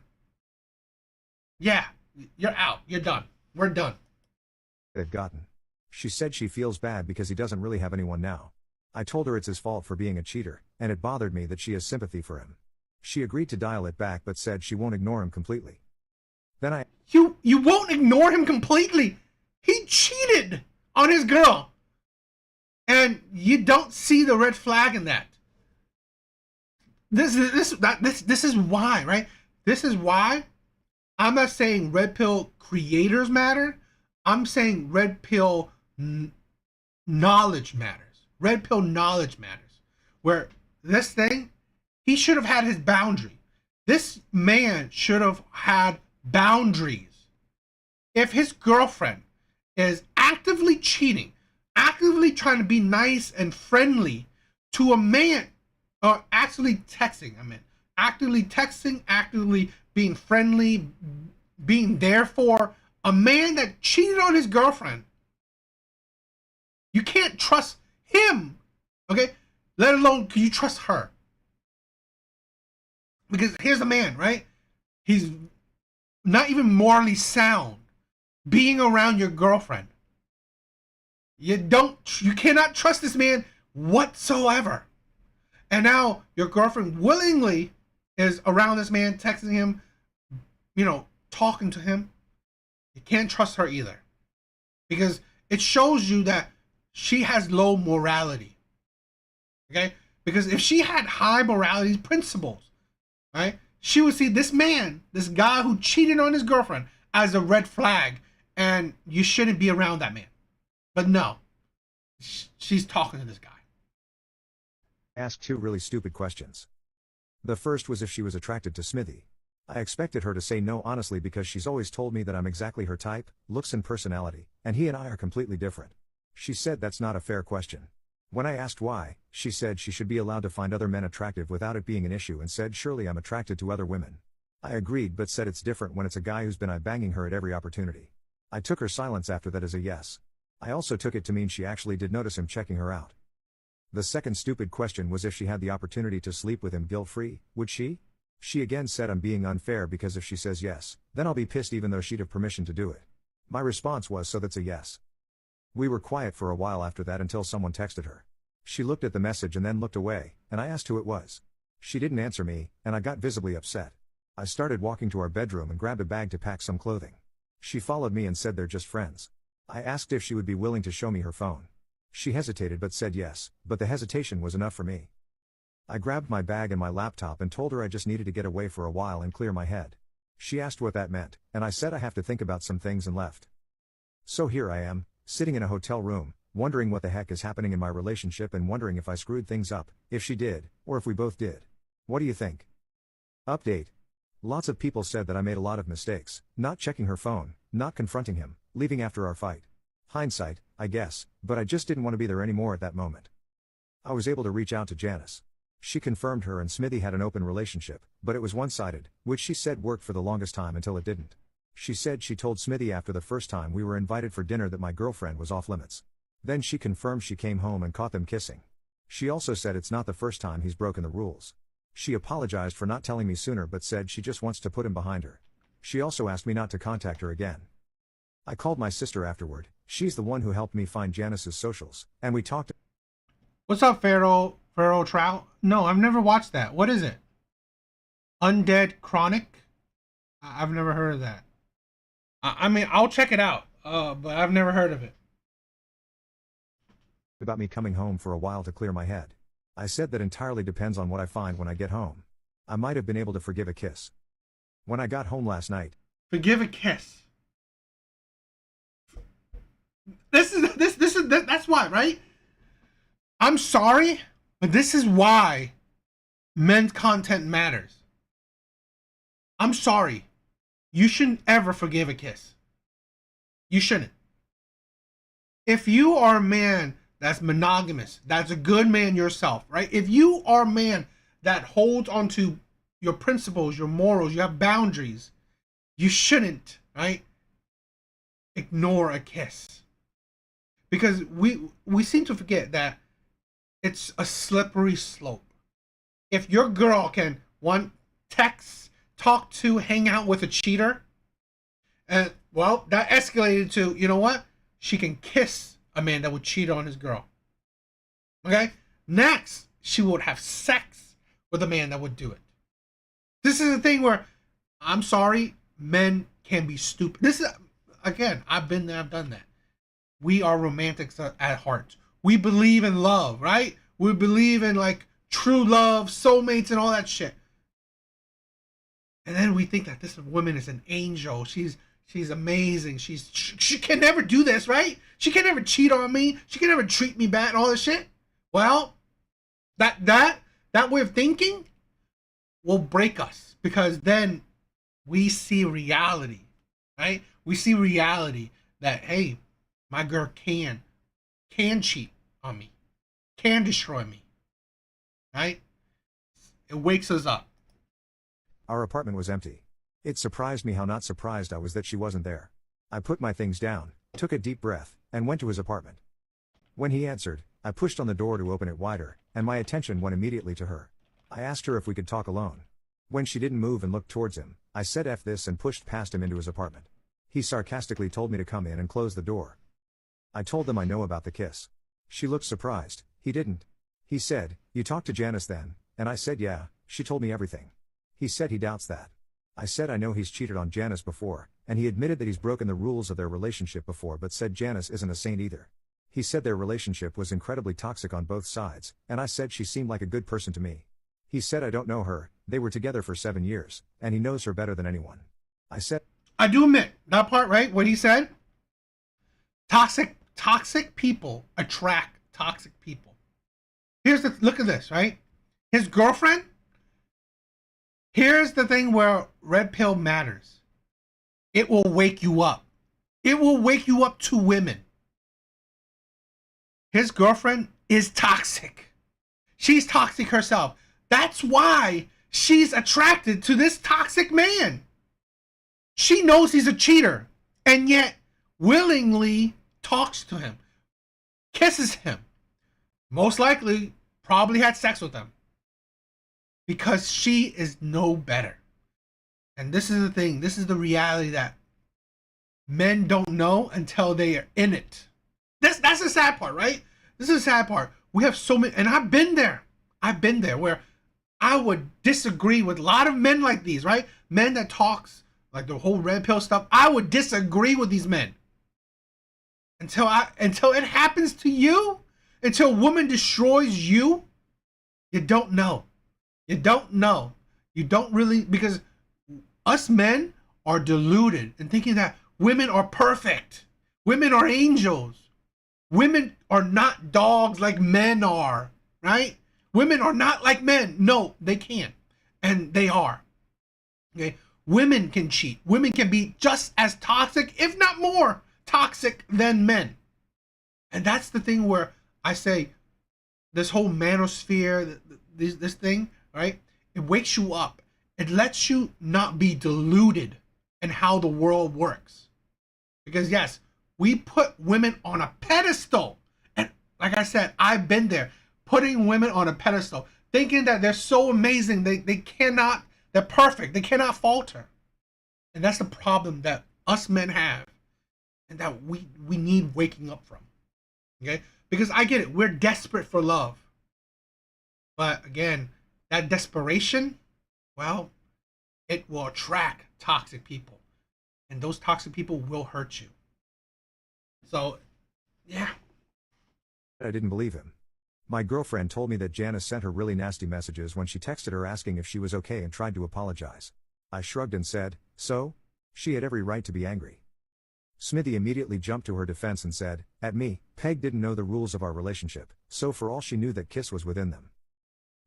Yeah, you're out. You're done. We're done. They've gotten. She said she feels bad because he doesn't really have anyone now. I told her it's his fault for being a cheater, and it bothered me that she has sympathy for him. She agreed to dial it back but said she won't ignore him completely. Then You won't ignore him completely. He cheated on his girl. And you don't see the red flag in that. This is why, right? This is why I'm not saying red pill creators matter. I'm saying red pill knowledge matters. Red pill knowledge matters. Where this thing, he should have had his boundary. This man should have had boundaries. If his girlfriend is actively cheating, actively trying to be nice and friendly to a man, or actually texting, actively texting, actively being friendly, being there for a man that cheated on his girlfriend, you can't trust him, okay? Let alone can you trust her? Because here's the man, right? He's not even morally sound being around your girlfriend. You cannot trust this man whatsoever. And now your girlfriend willingly is around this man, texting him, talking to him. You can't trust her either. Because it shows you that she has low morality. Okay? Because if she had high morality principles, right, she would see this man, this guy who cheated on his girlfriend, as a red flag, and you shouldn't be around that man. But no, she's talking to this guy. Asked 2 really stupid questions. The first was if she was attracted to Smithy. I expected her to say no honestly because she's always told me that I'm exactly her type, looks and personality, and he and I are completely different. She said that's not a fair question. When I asked why, she said she should be allowed to find other men attractive without it being an issue and said surely I'm attracted to other women. I agreed but said it's different when it's a guy who's been eye-banging her at every opportunity. I took her silence after that as a yes. I also took it to mean she actually did notice him checking her out. The second stupid question was if she had the opportunity to sleep with him guilt-free, would she? She again said I'm being unfair because if she says yes, then I'll be pissed even though she'd have permission to do it. My response was so that's a yes. We were quiet for a while after that until someone texted her. She looked at the message and then looked away, and I asked who it was. She didn't answer me, and I got visibly upset. I started walking to our bedroom and grabbed a bag to pack some clothing. She followed me and said they're just friends. I asked if she would be willing to show me her phone. She hesitated but said yes, but the hesitation was enough for me. I grabbed my bag and my laptop and told her I just needed to get away for a while and clear my head. She asked what that meant, and I said I have to think about some things and left. So here I am, sitting in a hotel room, wondering what the heck is happening in my relationship and wondering if I screwed things up, if she did, or if we both did. What do you think? Update. Lots of people said that I made a lot of mistakes, not checking her phone, not confronting him, leaving after our fight. Hindsight, I guess, but I just didn't want to be there anymore at that moment. I was able to reach out to Janice. She confirmed her and Smithy had an open relationship, but it was one-sided, which she said worked for the longest time until it didn't. She said she told Smithy after the first time we were invited for dinner that my girlfriend was off limits. Then she confirmed she came home and caught them kissing. She also said it's not the first time he's broken the rules. She apologized for not telling me sooner but said she just wants to put him behind her. She also asked me not to contact her again. I called my sister afterward. She's the one who helped me find Janice's socials, and we talked. What's up, Pharaoh Trout? No, I've never watched that. What is it? Undead Chronic? I've never heard of that. I mean, I'll check it out, but I've never heard of it. About me coming home for a while to clear my head. I said that entirely depends on what I find when I get home. I might have been able to forgive a kiss. When I got home last night. Forgive a kiss. That's why, right? I'm sorry, but this is why men's content matters. I'm sorry. You shouldn't ever forgive a kiss. You shouldn't. If you are a man that's monogamous, that's a good man yourself, right? If you are a man that holds onto your principles, your morals, you have boundaries, you shouldn't, right, ignore a kiss. Because we seem to forget that it's a slippery slope. If your girl can text, talk to, hang out with a cheater, and well, that escalated to, you know what? She can kiss a man that would cheat on his girl. Okay? Next, she would have sex with a man that would do it. This is a thing where, I'm sorry, men can be stupid. This is, again, I've been there, I've done that. We are romantics at heart. We believe in love, right? We believe in like true love, soulmates, and all that shit. And then we think that this woman is an angel. She's amazing. She can never do this, right? She can never cheat on me. She can never treat me bad and all this shit. Well, that That way of thinking will break us, because then we see reality, right? We see reality that, hey, my girl can cheat on me, can destroy me, right? It wakes us up. Our apartment was empty. It surprised me how not surprised I was that she wasn't there. I put my things down, took a deep breath, and went to his apartment. When he answered, I pushed on the door to open it wider, and my attention went immediately to her. I asked her if we could talk alone. When she didn't move and looked towards him, I said F this and pushed past him into his apartment. He sarcastically told me to come in and close the door. I told them I know about the kiss. She looked surprised. He didn't. He said, "You talked to Janice then?" And I said yeah, she told me everything. He said he doubts that. I said I know he's cheated on Janice before, and he admitted that he's broken the rules of their relationship before, but said Janice isn't a saint either. He said their relationship was incredibly toxic on both sides, and I said she seemed like a good person to me. He said I don't know her, they were together for 7 years, and he knows her better than anyone. I said, I do admit that part, right? What he said. Toxic people attract toxic people. Look at this, right? His girlfriend. Here's the thing where red pill matters. It will wake you up. It will wake you up to women. His girlfriend is toxic. She's toxic herself. That's why she's attracted to this toxic man. She knows he's a cheater, and yet willingly talks to him, kisses him, most likely probably had sex with him, because she is no better. And this is the thing, this is the reality that men don't know until they are in it. That's the sad part, right? This is the sad part. We have so many, and I've been there where I would disagree with a lot of men like these, right? Men that talks like the whole red pill stuff. I would disagree with these men until it happens to you, until a woman destroys you. You don't know. You don't know. You don't really, because us men are deluded in thinking that women are perfect. Women are angels. Women are not dogs like men are, right? Women are not like men. No, they can't. And they are. Okay? Women can cheat. Women can be just as toxic, if not more toxic than men. And that's the thing where I say this whole manosphere, this thing, right? It wakes you up. It lets you not be deluded in how the world works. Because yes, we put women on a pedestal. And like I said, I've been there, putting women on a pedestal, thinking that they're so amazing, they're perfect, they cannot falter. And that's the problem that us men have, and that we need waking up from. Okay? Because I get it, we're desperate for love. But again, that desperation, well, it will attract toxic people. And those toxic people will hurt you. So, yeah. I didn't believe him. My girlfriend told me that Janice sent her really nasty messages when she texted her asking if she was okay and tried to apologize. I shrugged and said, so? She had every right to be angry. Smithy immediately jumped to her defense and said, at me, Peg didn't know the rules of our relationship, so for all she knew that kiss was within them.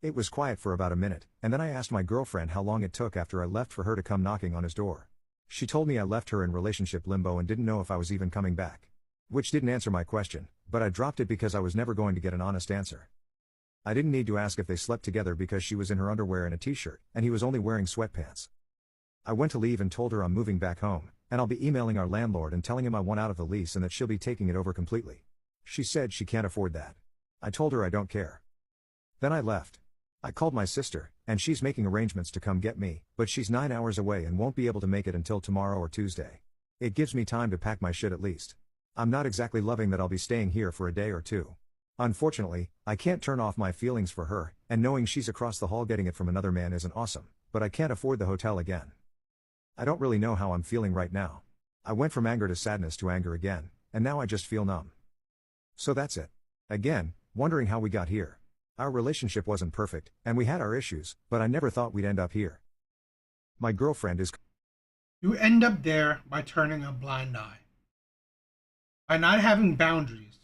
It was quiet for about a minute, and then I asked my girlfriend how long it took after I left for her to come knocking on his door. She told me I left her in relationship limbo and didn't know if I was even coming back. Which didn't answer my question, but I dropped it because I was never going to get an honest answer. I didn't need to ask if they slept together because she was in her underwear and a t-shirt, and he was only wearing sweatpants. I went to leave and told her I'm moving back home, and I'll be emailing our landlord and telling him I want out of the lease and that she'll be taking it over completely. She said she can't afford that. I told her I don't care. Then I left. I called my sister, and she's making arrangements to come get me, but she's 9 hours away and won't be able to make it until tomorrow or Tuesday. It gives me time to pack my shit at least. I'm not exactly loving that I'll be staying here for a day or two. Unfortunately, I can't turn off my feelings for her, and knowing she's across the hall getting it from another man isn't awesome, but I can't afford the hotel again. I don't really know how I'm feeling right now. I went from anger to sadness to anger again, and now I just feel numb. So that's it. Again, wondering how we got here. Our relationship wasn't perfect, and we had our issues, but I never thought we'd end up here. My girlfriend is... You end up there by turning a blind eye. By not having boundaries.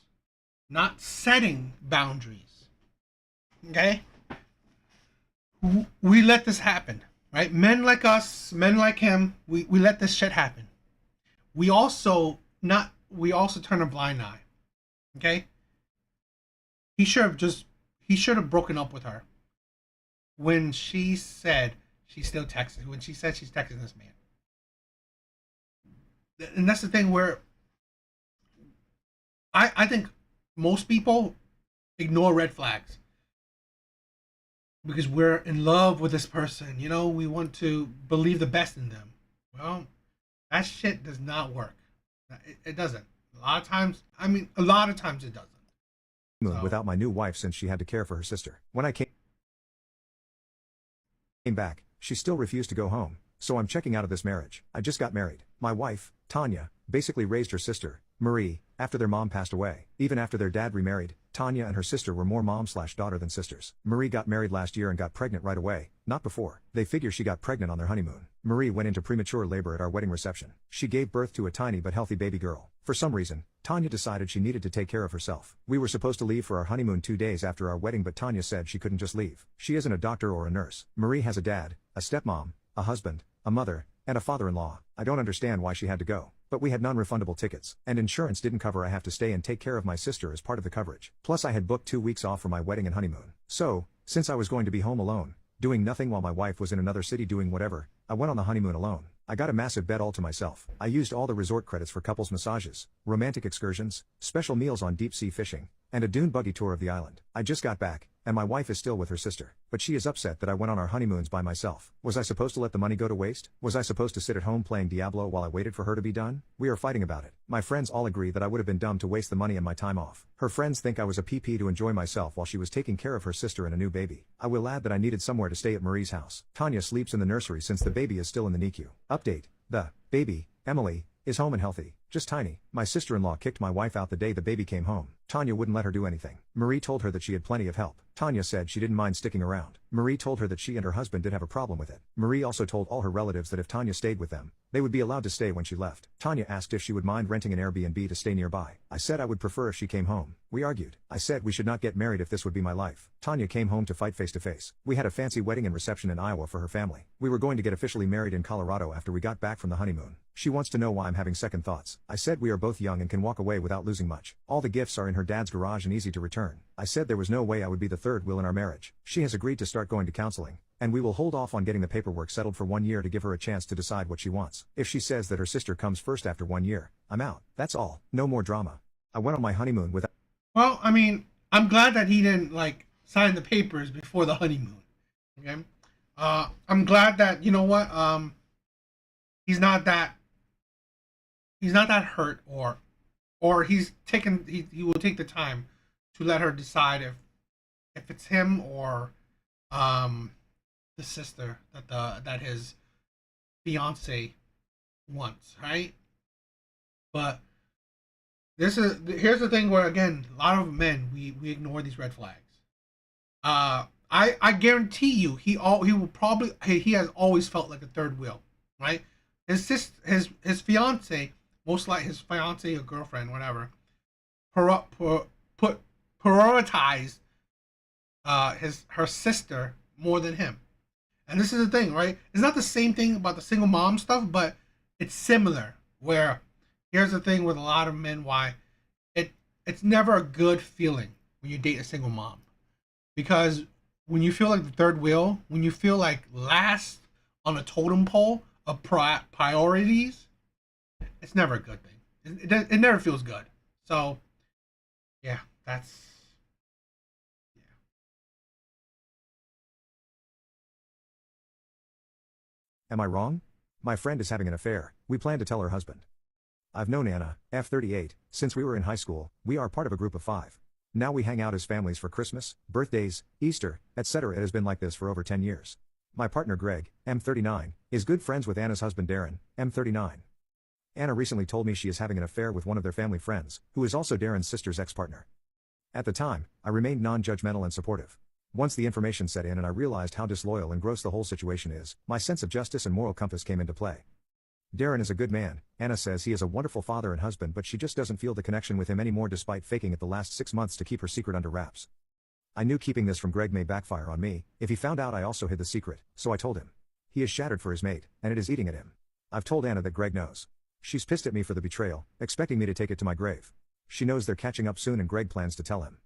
Not setting boundaries. Okay? we let this happen, right? Men like us, men like him, we let this shit happen. We also turn a blind eye. Okay? He should have just he should have broken up with her when she said she's still texting, when she said she's texting this man. And that's the thing where I think most people ignore red flags because we're in love with this person. You know, we want to believe the best in them. Well, that shit does not work. It doesn't. A lot of times it doesn't. So, Without my new wife since she had to care for her sister. When I came back, she still refused to go home, so I'm checking out of this marriage. I just got married. My wife, Tanya, basically raised her sister, Marie, after their mom passed away. Even after their dad remarried, Tanya and her sister were more mom/daughter than sisters. Marie got married last year and got pregnant right away, not before. They figure she got pregnant on their honeymoon. Marie went into premature labor at our wedding reception. She gave birth to a tiny but healthy baby girl. For some reason, Tanya decided she needed to take care of herself. We were supposed to leave for our honeymoon 2 days after our wedding, but Tanya said she couldn't just leave. She isn't a doctor or a nurse. Marie has a dad, a stepmom, a husband, a mother, and a father-in-law. I don't understand why she had to go. But we had non-refundable tickets, and insurance didn't cover I have to stay and take care of my sister as part of the coverage. Plus I had booked 2 weeks off for my wedding and honeymoon. So, since I was going to be home alone, doing nothing while my wife was in another city doing whatever, I went on the honeymoon alone. I got a massive bed all to myself. I used all the resort credits for couples massages, romantic excursions, special meals on deep sea fishing, and a dune buggy tour of the island. I just got back, and my wife is still with her sister. But she is upset that I went on our honeymoons by myself. Was I supposed to let the money go to waste? Was I supposed to sit at home playing Diablo while I waited for her to be done? We are fighting about it. My friends all agree that I would have been dumb to waste the money and my time off. Her friends think I was a PP to enjoy myself while she was taking care of her sister and a new baby. I will add that I needed somewhere to stay at Marie's house. Tanya sleeps in the nursery since the baby is still in the NICU. Update. The baby, Emily, is home and healthy. Just tiny. My sister-in-law kicked my wife out the day the baby came home. Tanya wouldn't let her do anything. Marie told her that she had plenty of help. Tanya said she didn't mind sticking around. Marie told her that she and her husband did have a problem with it. Marie also told all her relatives that if Tanya stayed with them, they would be allowed to stay when she left. Tanya asked if she would mind renting an Airbnb to stay nearby. I said I would prefer if she came home. We argued. I said we should not get married if this would be my life. Tanya came home to fight face to face. We had a fancy wedding and reception in Iowa for her family. We were going to get officially married in Colorado after we got back from the honeymoon. She wants to know why I'm having second thoughts. I said we are both young and can walk away without losing much. All the gifts are in her dad's garage and easy to return. I said there was no way I would be the third wheel in our marriage. She has agreed to start going to counseling, and we will hold off on getting the paperwork settled for 1 year to give her a chance to decide what she wants. If she says that her sister comes first after 1 year, I'm out. That's all. No more drama. I went on my honeymoon without. well, I mean, I'm glad that he didn't like sign the papers before the honeymoon. Okay. I'm glad that you know what he's not that hurt or he will take the time to let her decide if it's him or the sister that his fiance wants, right? But here's the thing where again a lot of men we ignore these red flags. I guarantee you he has always felt like a third wheel, right? His fiance, most like his fiance or girlfriend, whatever, prioritized her sister more than him. And this is the thing, right? It's not the same thing about the single mom stuff, but it's similar. Where here's the thing with a lot of men, why it's never a good feeling when you date a single mom, because when you feel like the third wheel, when you feel like last on a totem pole of priorities, it's never a good thing. It never feels good. So, yeah, that's yeah. Am I wrong? My friend is having an affair. We plan to tell her husband. I've known Anna, F38, since we were in high school. We are part of a group of 5. Now we hang out as families for Christmas, birthdays, Easter, etc. It has been like this for over 10 years. My partner Greg, M39, is good friends with Anna's husband Darren, M39. Anna recently told me she is having an affair with one of their family friends, who is also Darren's sister's ex-partner. At the time, I remained non-judgmental and supportive. Once the information set in and I realized how disloyal and gross the whole situation is, my sense of justice and moral compass came into play. Darren is a good man. Anna says he is a wonderful father and husband, but she just doesn't feel the connection with him anymore despite faking it the last 6 months to keep her secret under wraps. I knew keeping this from Greg may backfire on me if he found out I also hid the secret, so I told him. He is shattered for his mate, and it is eating at him. I've told Anna that Greg knows. She's pissed at me for the betrayal, expecting me to take it to my grave. She knows they're catching up soon and Greg plans to tell him.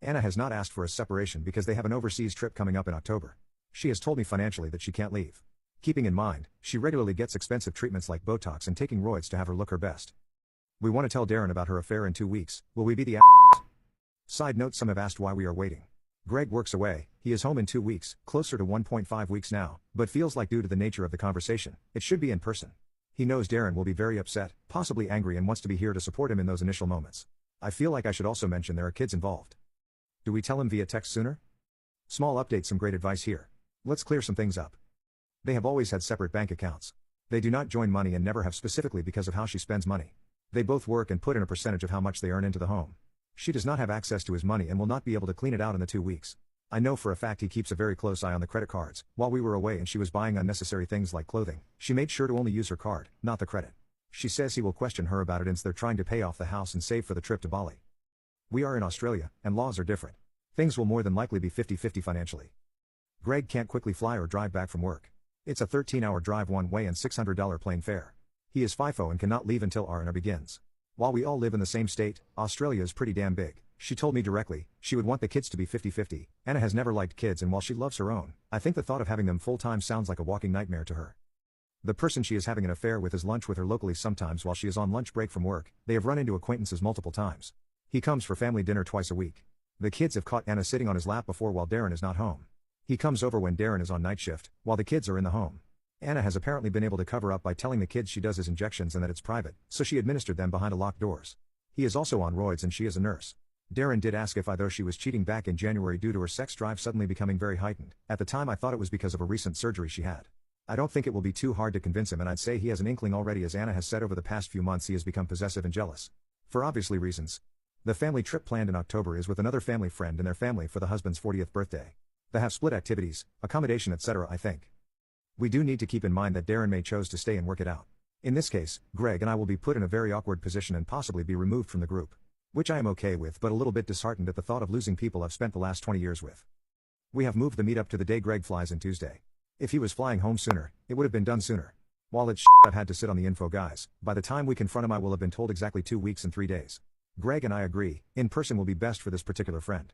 Anna has not asked for a separation because they have an overseas trip coming up in October. She has told me financially that she can't leave. Keeping in mind, she regularly gets expensive treatments like Botox and taking roids to have her look her best. We want to tell Darren about her affair in 2 weeks. Will we be the Side note, some have asked why we are waiting. Greg works away, he is home in 2 weeks, closer to 1.5 weeks now, but feels like due to the nature of the conversation, it should be in person. He knows Darren will be very upset, possibly angry, and wants to be here to support him in those initial moments. I feel like I should also mention there are kids involved. Do we tell him via text sooner? Small update, some great advice here. Let's clear some things up. They have always had separate bank accounts. They do not join money and never have, specifically because of how she spends money. They both work and put in a percentage of how much they earn into the home. She does not have access to his money and will not be able to clean it out in the 2 weeks. I know for a fact he keeps a very close eye on the credit cards. While we were away and she was buying unnecessary things like clothing, she made sure to only use her card, not the credit. She says he will question her about it since they're trying to pay off the house and save for the trip to Bali. We are in Australia, and laws are different. Things will more than likely be 50-50 financially. Greg can't quickly fly or drive back from work. It's a 13-hour drive one way and $600 plane fare. He is FIFO and cannot leave until R&R begins. While we all live in the same state, Australia is pretty damn big. She told me directly, she would want the kids to be 50-50. Anna has never liked kids, and while she loves her own, I think the thought of having them full-time sounds like a walking nightmare to her. The person she is having an affair with is lunch with her locally sometimes while she is on lunch break from work. They have run into acquaintances multiple times. He comes for family dinner twice a week. The kids have caught Anna sitting on his lap before while Darren is not home. He comes over when Darren is on night shift, while the kids are in the home. Anna has apparently been able to cover up by telling the kids she does his injections and that it's private, so she administered them behind a locked doors. He is also on roids and she is a nurse. Darren did ask if I thought she was cheating back in January due to her sex drive suddenly becoming very heightened. At the time I thought it was because of a recent surgery she had. I don't think it will be too hard to convince him, and I'd say he has an inkling already, as Anna has said over the past few months he has become possessive and jealous. For obviously reasons. The family trip planned in October is with another family friend and their family for the husband's 40th birthday. They have split activities, accommodation, etc. I think. We do need to keep in mind that Darren may choose to stay and work it out. In this case, Greg and I will be put in a very awkward position and possibly be removed from the group. Which I am okay with, but a little bit disheartened at the thought of losing people I've spent the last 20 years with. We have moved the meetup to the day Greg flies in Tuesday. If he was flying home sooner, it would have been done sooner. While it's I've had to sit on the info, guys, by the time we confront him I will have been told exactly 2 weeks and 3 days. Greg and I agree, in person will be best for this particular friend.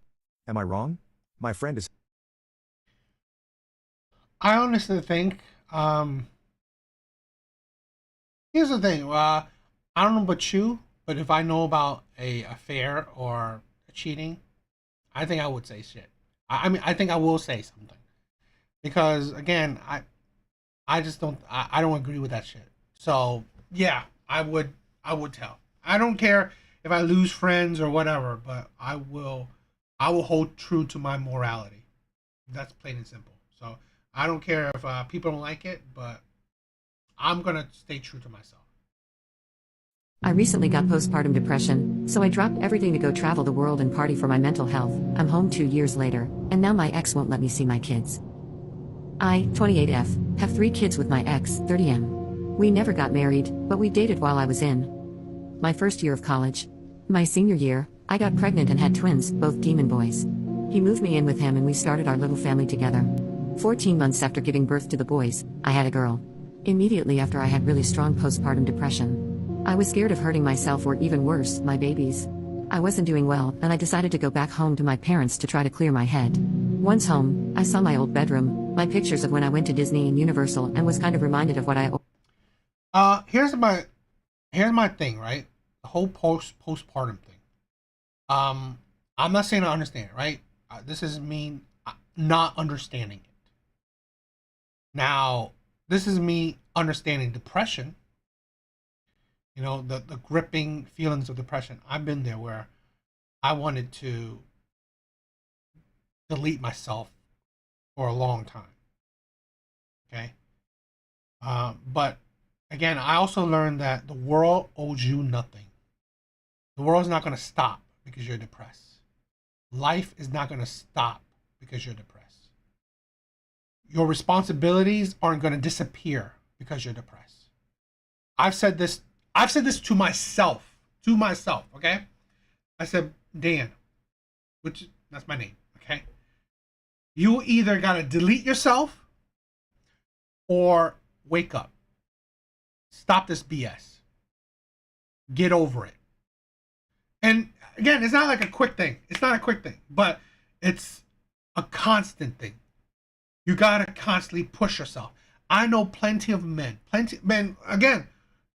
Am I wrong? My friend is... I honestly think, here's the thing, I don't know about you, but if I know about a affair or a cheating, I think I would say shit. I mean, I think I will say something. Because, again, I just don't, I don't agree with that shit. So, yeah, I would tell. I don't care if I lose friends or whatever, but I will hold true to my morality. That's plain and simple. So, I don't care if people don't like it, but I'm going to stay true to myself. I recently got postpartum depression, so I dropped everything to go travel the world and party for my mental health. I'm home 2 years later, and now my ex won't let me see my kids. I, 28F, have 3 kids with my ex, 30M. We never got married, but we dated while I was in my first year of college. My senior year, I got pregnant and had twins, both demon boys. He moved me in with him and we started our little family together. 14 months after giving birth to the boys, I had a girl. Immediately after, I had really strong postpartum depression. I was scared of hurting myself or, even worse, my babies. I wasn't doing well, and I decided to go back home to my parents to try to clear my head. Once home, I saw my old bedroom, my pictures of when I went to Disney and Universal, and was kind of reminded of what I... Here's my thing, right? The whole postpartum thing. I'm not saying I understand it, right? This is me not understanding it. Now, this is me understanding depression. You know, the gripping feelings of depression. I've been there where I wanted to delete myself for a long time. Okay? But again, I also learned that the world owes you nothing. The world's not going to stop because you're depressed. Life is not going to stop because you're depressed. Your responsibilities aren't going to disappear because you're depressed. I've said this to myself, okay? I said, Dan, that's my name, Okay? You either got to delete yourself or wake up. Stop this BS. Get over it. And again, it's not like a quick thing. It's not a quick thing, but it's a constant thing. You got to constantly push yourself. I know plenty of men. Again,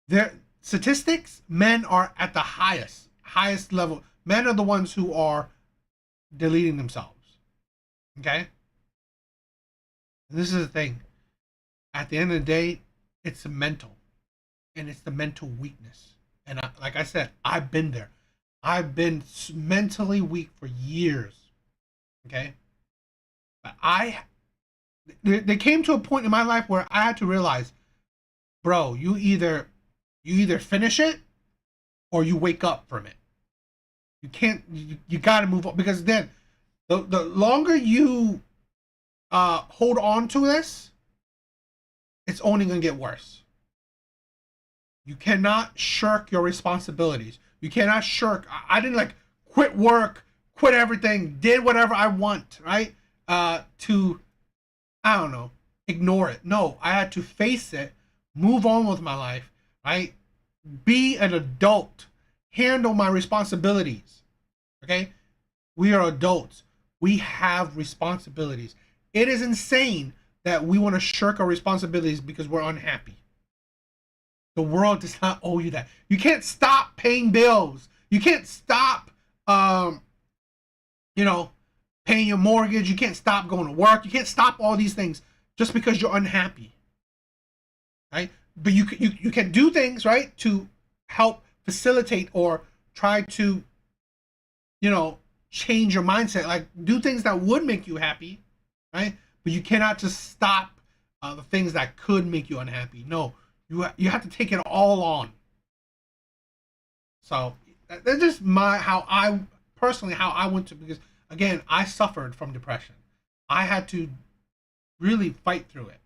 their statistics, men are at the highest level. Men are the ones who are deleting themselves. Okay? And this is the thing. At the end of the day, it's mental. And it's the mental weakness. And like I said, I've been there. I've been mentally weak for years. Okay? But there came to a point in my life where I had to realize, bro, you either finish it or you wake up from it. You can't. You got to move on, because then the longer you hold on to this, it's only gonna get worse. You cannot shirk your responsibilities. You cannot shirk. I didn't like quit work, quit everything, did whatever I want, right? To, I don't know, ignore it. No, I had to face it, move on with my life, right? Be an adult, handle my responsibilities. Okay? We are adults. We have responsibilities. It is insane that we want to shirk our responsibilities because we're unhappy. The world does not owe you that. You can't stop paying bills. You can't stop, paying your mortgage. You can't stop going to work. You can't stop all these things just because you're unhappy, right? But you can do things, right, to help facilitate or try to, change your mindset. Like, do things that would make you happy, right? But you cannot just stop the things that could make you unhappy. No. You have to take it all on. So that's just how I went to, because again, I suffered from depression. I had to really fight through it.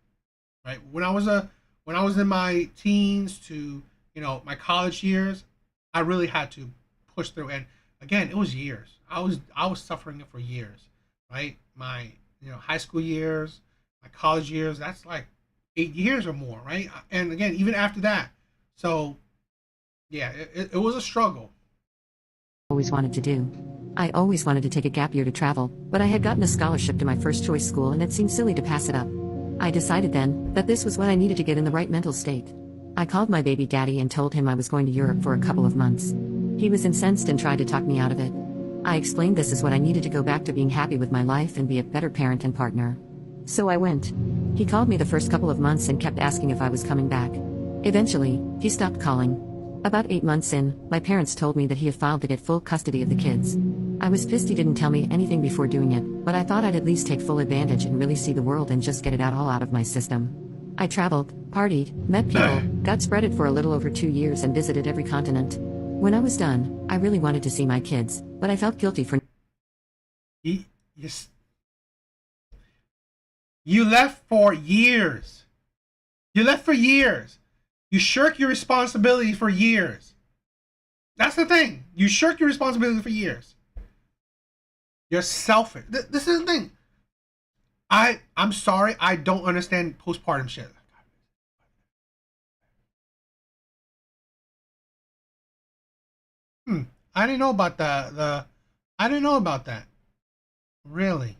Right? When I was in my teens to, my college years, I really had to push through. And again, it was years. I was suffering it for years. Right? My high school years, my college years, that's like 8 years or more, right? And again, even after that. So, yeah, it was a struggle. Always wanted to do. I always wanted to take a gap year to travel, but I had gotten a scholarship to my first choice school and it seemed silly to pass it up. I decided then that this was what I needed to get in the right mental state. I called my baby daddy and told him I was going to Europe for a couple of months. He was incensed and tried to talk me out of it. I explained this is what I needed to go back to being happy with my life and be a better parent and partner. So I went. He called me the first couple of months and kept asking if I was coming back. Eventually, he stopped calling. About 8 months in, my parents told me that he had filed to get full custody of the kids. I was pissed he didn't tell me anything before doing it, but I thought I'd at least take full advantage and really see the world and just get it all out of my system. I traveled, partied, met people, got spreaded for a little over 2 years and visited every continent. When I was done, I really wanted to see my kids, but I felt guilty for... You left for years. You shirk your responsibility for years. That's the thing. You shirk your responsibility for years. You're selfish. This is the thing. I'm sorry. I don't understand postpartum shit. I didn't know about that. I didn't know about that. Really.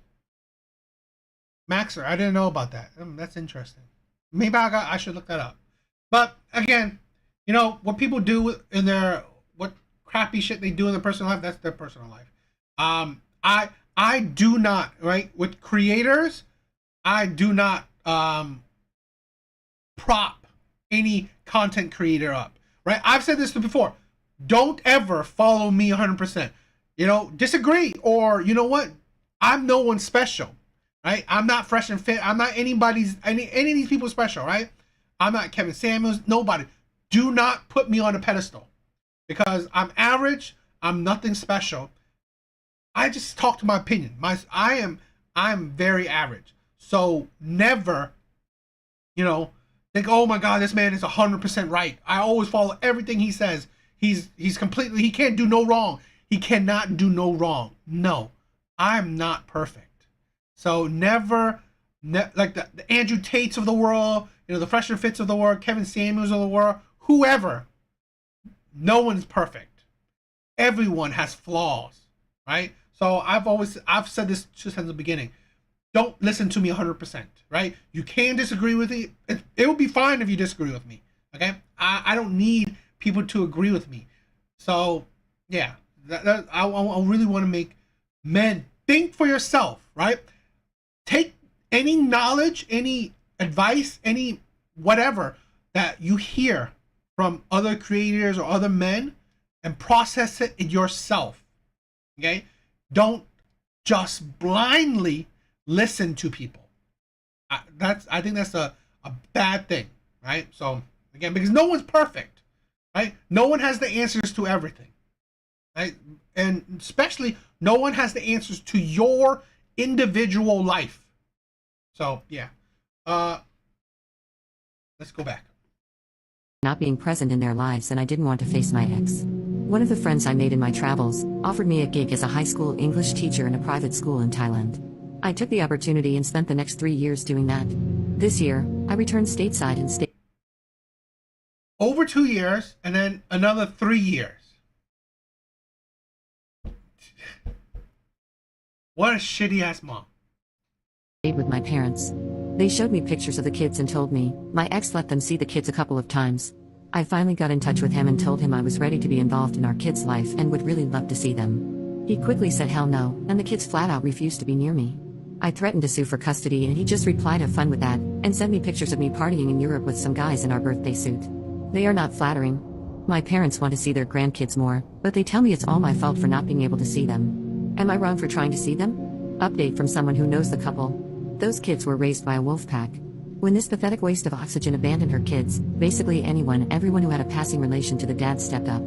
Maxer, I didn't know about that. That's interesting. Maybe I should look that up. But again, what people do in what crappy shit they do in their personal life, that's their personal life. I do not, right, with creators, I do not prop any content creator up, right? I've said this before. Don't ever follow me 100%. Disagree, or you know what? I'm no one special. Right? I'm not Fresh and Fit. I'm not any of these people special, right? I'm not Kevin Samuels. Nobody. Do not put me on a pedestal, because I'm average. I'm nothing special. I just talk to my opinion. I'm very average. So never, think, oh my God, this man is 100% right. I always follow everything he says. He can't do no wrong. He cannot do no wrong. No. I'm not perfect. So never, like the Andrew Tates of the world, the Fresh and Fits of the world, Kevin Samuels of the world, whoever, no one's perfect. Everyone has flaws, right? So I've said this since the beginning. Don't listen to me 100%, right? You can disagree with me. It would be fine if you disagree with me, okay? I don't need people to agree with me. So, yeah, I really want to make men think for yourself, right? Take any knowledge, any advice, any whatever that you hear from other creators or other men and process it in yourself, okay? Don't just blindly listen to people. I think that's a bad thing, right? So again, because no one's perfect, right? No one has the answers to everything, right? And especially no one has the answers to your individual life. So yeah, let's go back. Not being present in their lives, and I didn't want to face my ex. One of the friends I made in my travels offered me a gig as a high school English teacher in a private school in Thailand. I took the opportunity and spent the next 3 years doing that. This year, I returned stateside and stayed Over 2 years, and then another 3 years. What a shitty ass mom. with my parents. They showed me pictures of the kids and told me my ex let them see the kids a couple of times. I finally got in touch with him and told him I was ready to be involved in our kids' life and would really love to see them. He quickly said hell no, and the kids flat out refused to be near me. I threatened to sue for custody and he just replied have fun with that, and sent me pictures of me partying in Europe with some guys in our birthday suit. They are not flattering. My parents want to see their grandkids more, but they tell me it's all my fault for not being able to see them. Am I wrong for trying to see them? Update from someone who knows the couple. Those kids were raised by a wolf pack. When this pathetic waste of oxygen abandoned her kids, basically everyone who had a passing relation to the dad stepped up.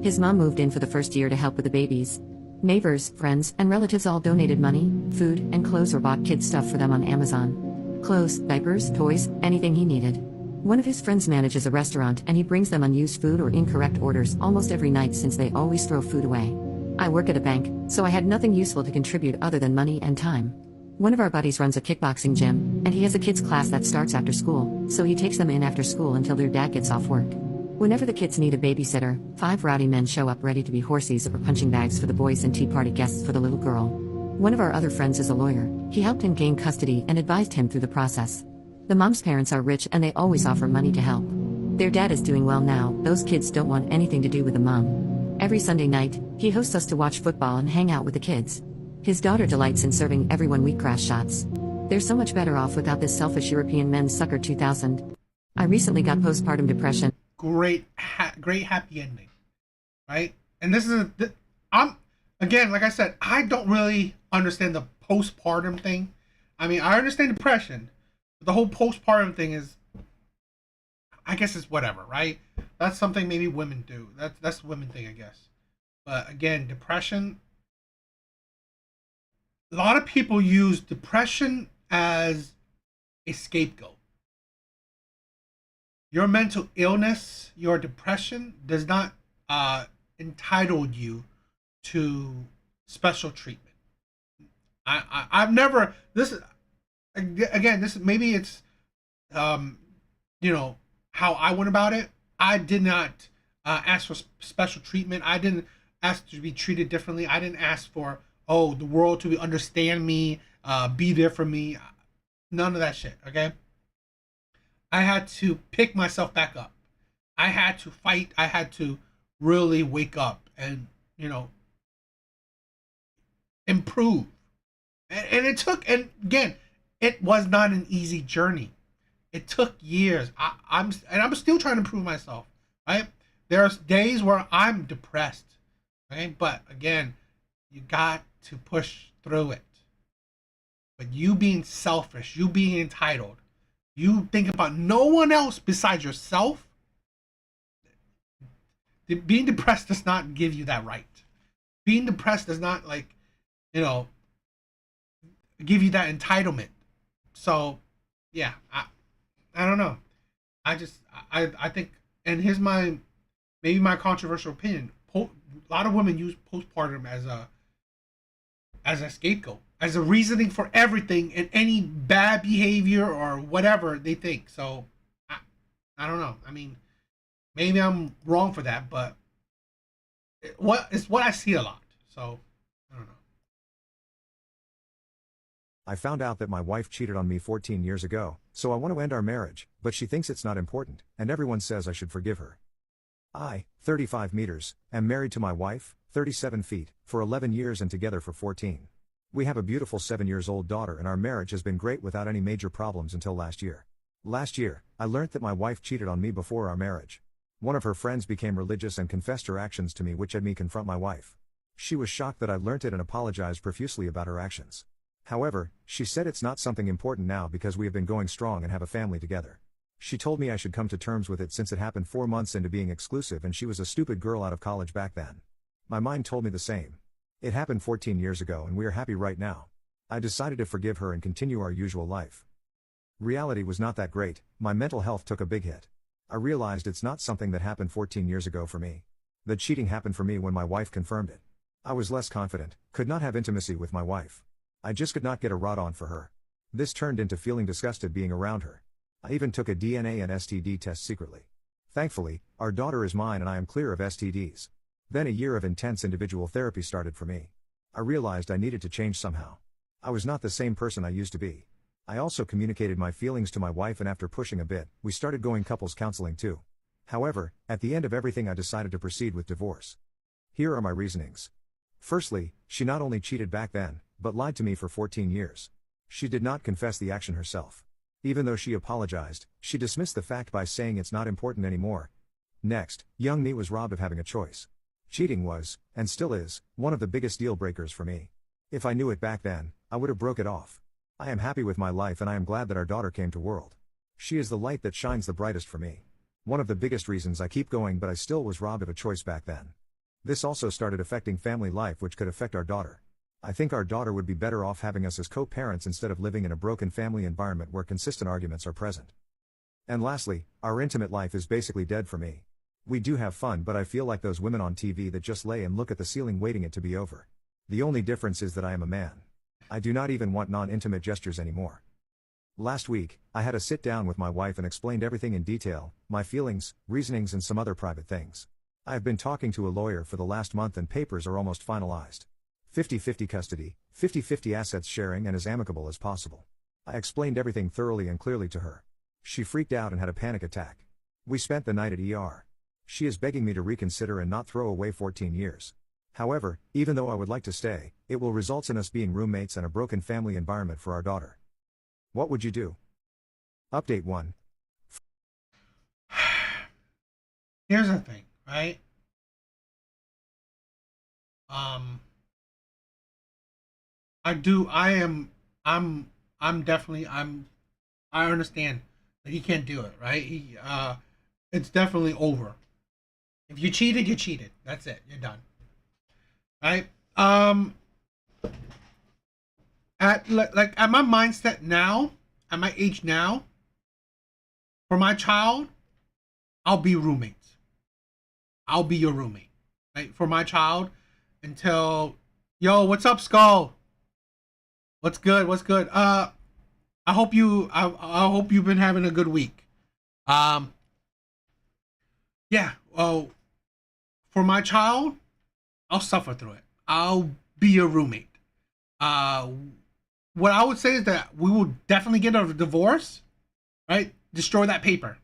His mom moved in for the first year to help with the babies. Neighbors, friends, and relatives all donated money, food, and clothes or bought kids stuff for them on Amazon. Clothes, diapers, toys, anything he needed. One of his friends manages a restaurant and he brings them unused food or incorrect orders almost every night since they always throw food away. I work at a bank, so I had nothing useful to contribute other than money and time. One of our buddies runs a kickboxing gym, and he has a kids class that starts after school, so he takes them in after school until their dad gets off work. Whenever the kids need a babysitter, 5 rowdy men show up ready to be horsies or punching bags for the boys and tea party guests for the little girl. One of our other friends is a lawyer. He helped him gain custody and advised him through the process. The mom's parents are rich and they always offer money to help. Their dad is doing well now, those kids don't want anything to do with the mom. Every Sunday night, he hosts us to watch football and hang out with the kids. His daughter delights in serving everyone wheatgrass shots. They're so much better off without this selfish European men's sucker 2000. I recently got postpartum depression. Great happy ending, right? And this is I'm again, like I said, I don't really understand the postpartum thing. I mean, I understand depression, but the whole postpartum thing is, I guess it's whatever, right? That's something maybe women do. That's a women thing, I guess. But again, depression. A lot of people use depression as a scapegoat. Your mental illness, your depression does not entitle you to special treatment. I've never, this is, again, this maybe it's how I went about it. I did not ask for special treatment. I didn't ask to be treated differently. I didn't ask for the world to understand me, be there for me. None of that shit, okay? I had to pick myself back up. I had to fight. I had to really wake up and, improve. And it took, and again, it was not an easy journey. It took years. I'm still trying to improve myself, right? There's days where I'm depressed, okay? But again, you got to push through it. But you being selfish, you being entitled, you think about no one else besides yourself, being depressed does not give you that right. Being depressed does not give you that entitlement. So yeah, I don't know. I think, and here's maybe my controversial opinion. A lot of women use postpartum as as a scapegoat, as a reasoning for everything and any bad behavior or whatever they think. So I, I don't know. I mean, maybe I'm wrong for that, but it's what I see a lot. So I don't know. I found out that my wife cheated on me 14 years ago, so I want to end our marriage, but she thinks it's not important, and everyone says I should forgive her. I, 35 meters, am married to my wife, 37 feet, for 11 years and together for 14. We have a beautiful 7-year-old daughter and our marriage has been great without any major problems until last year. Last year, I learnt that my wife cheated on me before our marriage. One of her friends became religious and confessed her actions to me, which had me confront my wife. She was shocked that I learnt it and apologized profusely about her actions. However, she said it's not something important now because we have been going strong and have a family together. She told me I should come to terms with it since it happened 4 months into being exclusive and she was a stupid girl out of college back then. My mind told me the same. It happened 14 years ago and we are happy right now. I decided to forgive her and continue our usual life. Reality was not that great, my mental health took a big hit. I realized it's not something that happened 14 years ago for me. The cheating happened for me when my wife confirmed it. I was less confident, could not have intimacy with my wife. I just could not get a rod on for her. This turned into feeling disgusted being around her. I even took a DNA and STD test secretly. Thankfully, our daughter is mine and I am clear of STDs. Then a year of intense individual therapy started for me. I realized I needed to change somehow. I was not the same person I used to be. I also communicated my feelings to my wife and after pushing a bit, we started going couples counseling too. However, at the end of everything I decided to proceed with divorce. Here are my reasonings. Firstly, she not only cheated back then, but lied to me for 14 years. She did not confess the action herself. Even though she apologized, she dismissed the fact by saying it's not important anymore. Next, young me was robbed of having a choice. Cheating was, and still is, one of the biggest deal breakers for me. If I knew it back then, I would have broke it off. I am happy with my life and I am glad that our daughter came to world. She is the light that shines the brightest for me. One of the biggest reasons I keep going, but I still was robbed of a choice back then. This also started affecting family life, which could affect our daughter. I think our daughter would be better off having us as co-parents instead of living in a broken family environment where consistent arguments are present. And lastly, our intimate life is basically dead for me. We do have fun, but I feel like those women on TV that just lay and look at the ceiling waiting it to be over. The only difference is that I am a man. I do not even want non-intimate gestures anymore. Last week, I had a sit down with my wife and explained everything in detail, my feelings, reasonings and some other private things. I have been talking to a lawyer for the last month and papers are almost finalized. 50-50 custody, 50-50 assets sharing and as amicable as possible. I explained everything thoroughly and clearly to her. She freaked out and had a panic attack. We spent the night at ER. She is begging me to reconsider and not throw away 14 years. However, even though I would like to stay, it will result in us being roommates and a broken family environment for our daughter. What would you do? Update 1. Here's the thing, right? I'm definitely, I understand that he can't do it, right? It's definitely over. If you cheated, you cheated. That's it. You're done. Right? At my mindset now, at my age now, for my child, I'll be roommates. I'll be your roommate, right? For my child, until, yo, what's up, Skull? What's good? What's good? I hope you've been having a good week. Yeah. Well, for my child, I'll suffer through it. I'll be your roommate. What I would say is that we will definitely get a divorce, right? Destroy that paper,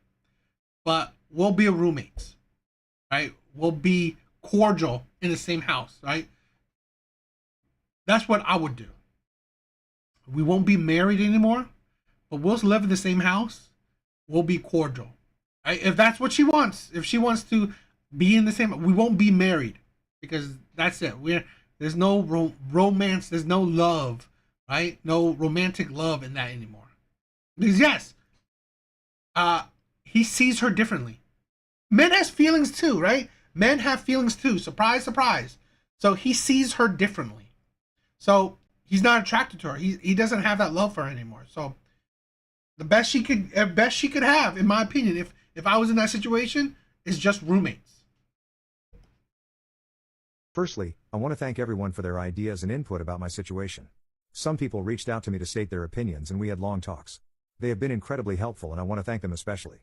but we'll be roommates, right? We'll be cordial in the same house, right? That's what I would do. We won't be married anymore, but we'll live in the same house. We'll be cordial, right? If that's what she wants, if she wants to be in the same, we won't be married because that's it. There's no romance, there's no love, right? No romantic love in that anymore. Because yes, he sees her differently. Men has feelings too, right? Men have feelings too. Surprise, surprise. So he sees her differently. So he's not attracted to her. He doesn't have that love for her anymore. So the best she could have, in my opinion, if I was in that situation, is just roommates. Firstly, I want to thank everyone for their ideas and input about my situation. Some people reached out to me to state their opinions and we had long talks. They have been incredibly helpful and I want to thank them especially.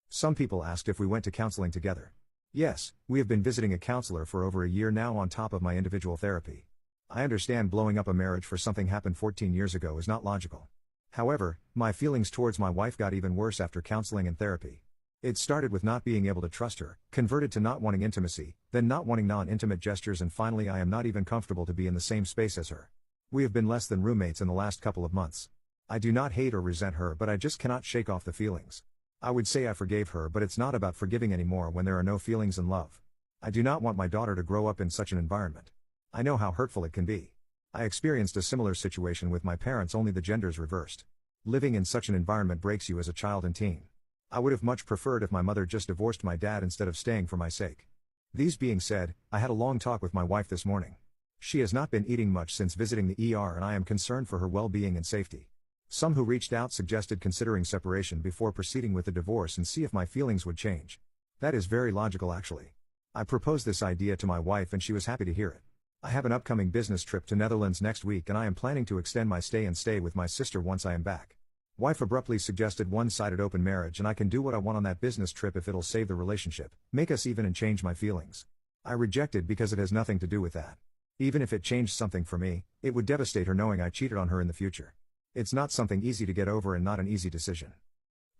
Some people asked if we went to counseling together. Yes, we have been visiting a counselor for over a year now on top of my individual therapy. I understand blowing up a marriage for something happened 14 years ago is not logical. However, my feelings towards my wife got even worse after counseling and therapy. It started with not being able to trust her, converted to not wanting intimacy, then not wanting non-intimate gestures, and finally I am not even comfortable to be in the same space as her. We have been less than roommates in the last couple of months. I do not hate or resent her, but I just cannot shake off the feelings. I would say I forgave her, but it's not about forgiving anymore when there are no feelings and love. I do not want my daughter to grow up in such an environment. I know how hurtful it can be. I experienced a similar situation with my parents, only the genders reversed. Living in such an environment breaks you as a child and teen. I would have much preferred if my mother just divorced my dad instead of staying for my sake. These being said, I had a long talk with my wife this morning. She has not been eating much since visiting the ER and I am concerned for her well-being and safety. Some who reached out suggested considering separation before proceeding with the divorce and see if my feelings would change. That is very logical actually. I proposed this idea to my wife and she was happy to hear it. I have an upcoming business trip to Netherlands next week and I am planning to extend my stay with my sister once I am back. Wife abruptly suggested one-sided open marriage and I can do what I want on that business trip if it'll save the relationship, make us even and change my feelings. I rejected because it has nothing to do with that. Even if it changed something for me, it would devastate her knowing I cheated on her in the future. It's not something easy to get over and not an easy decision.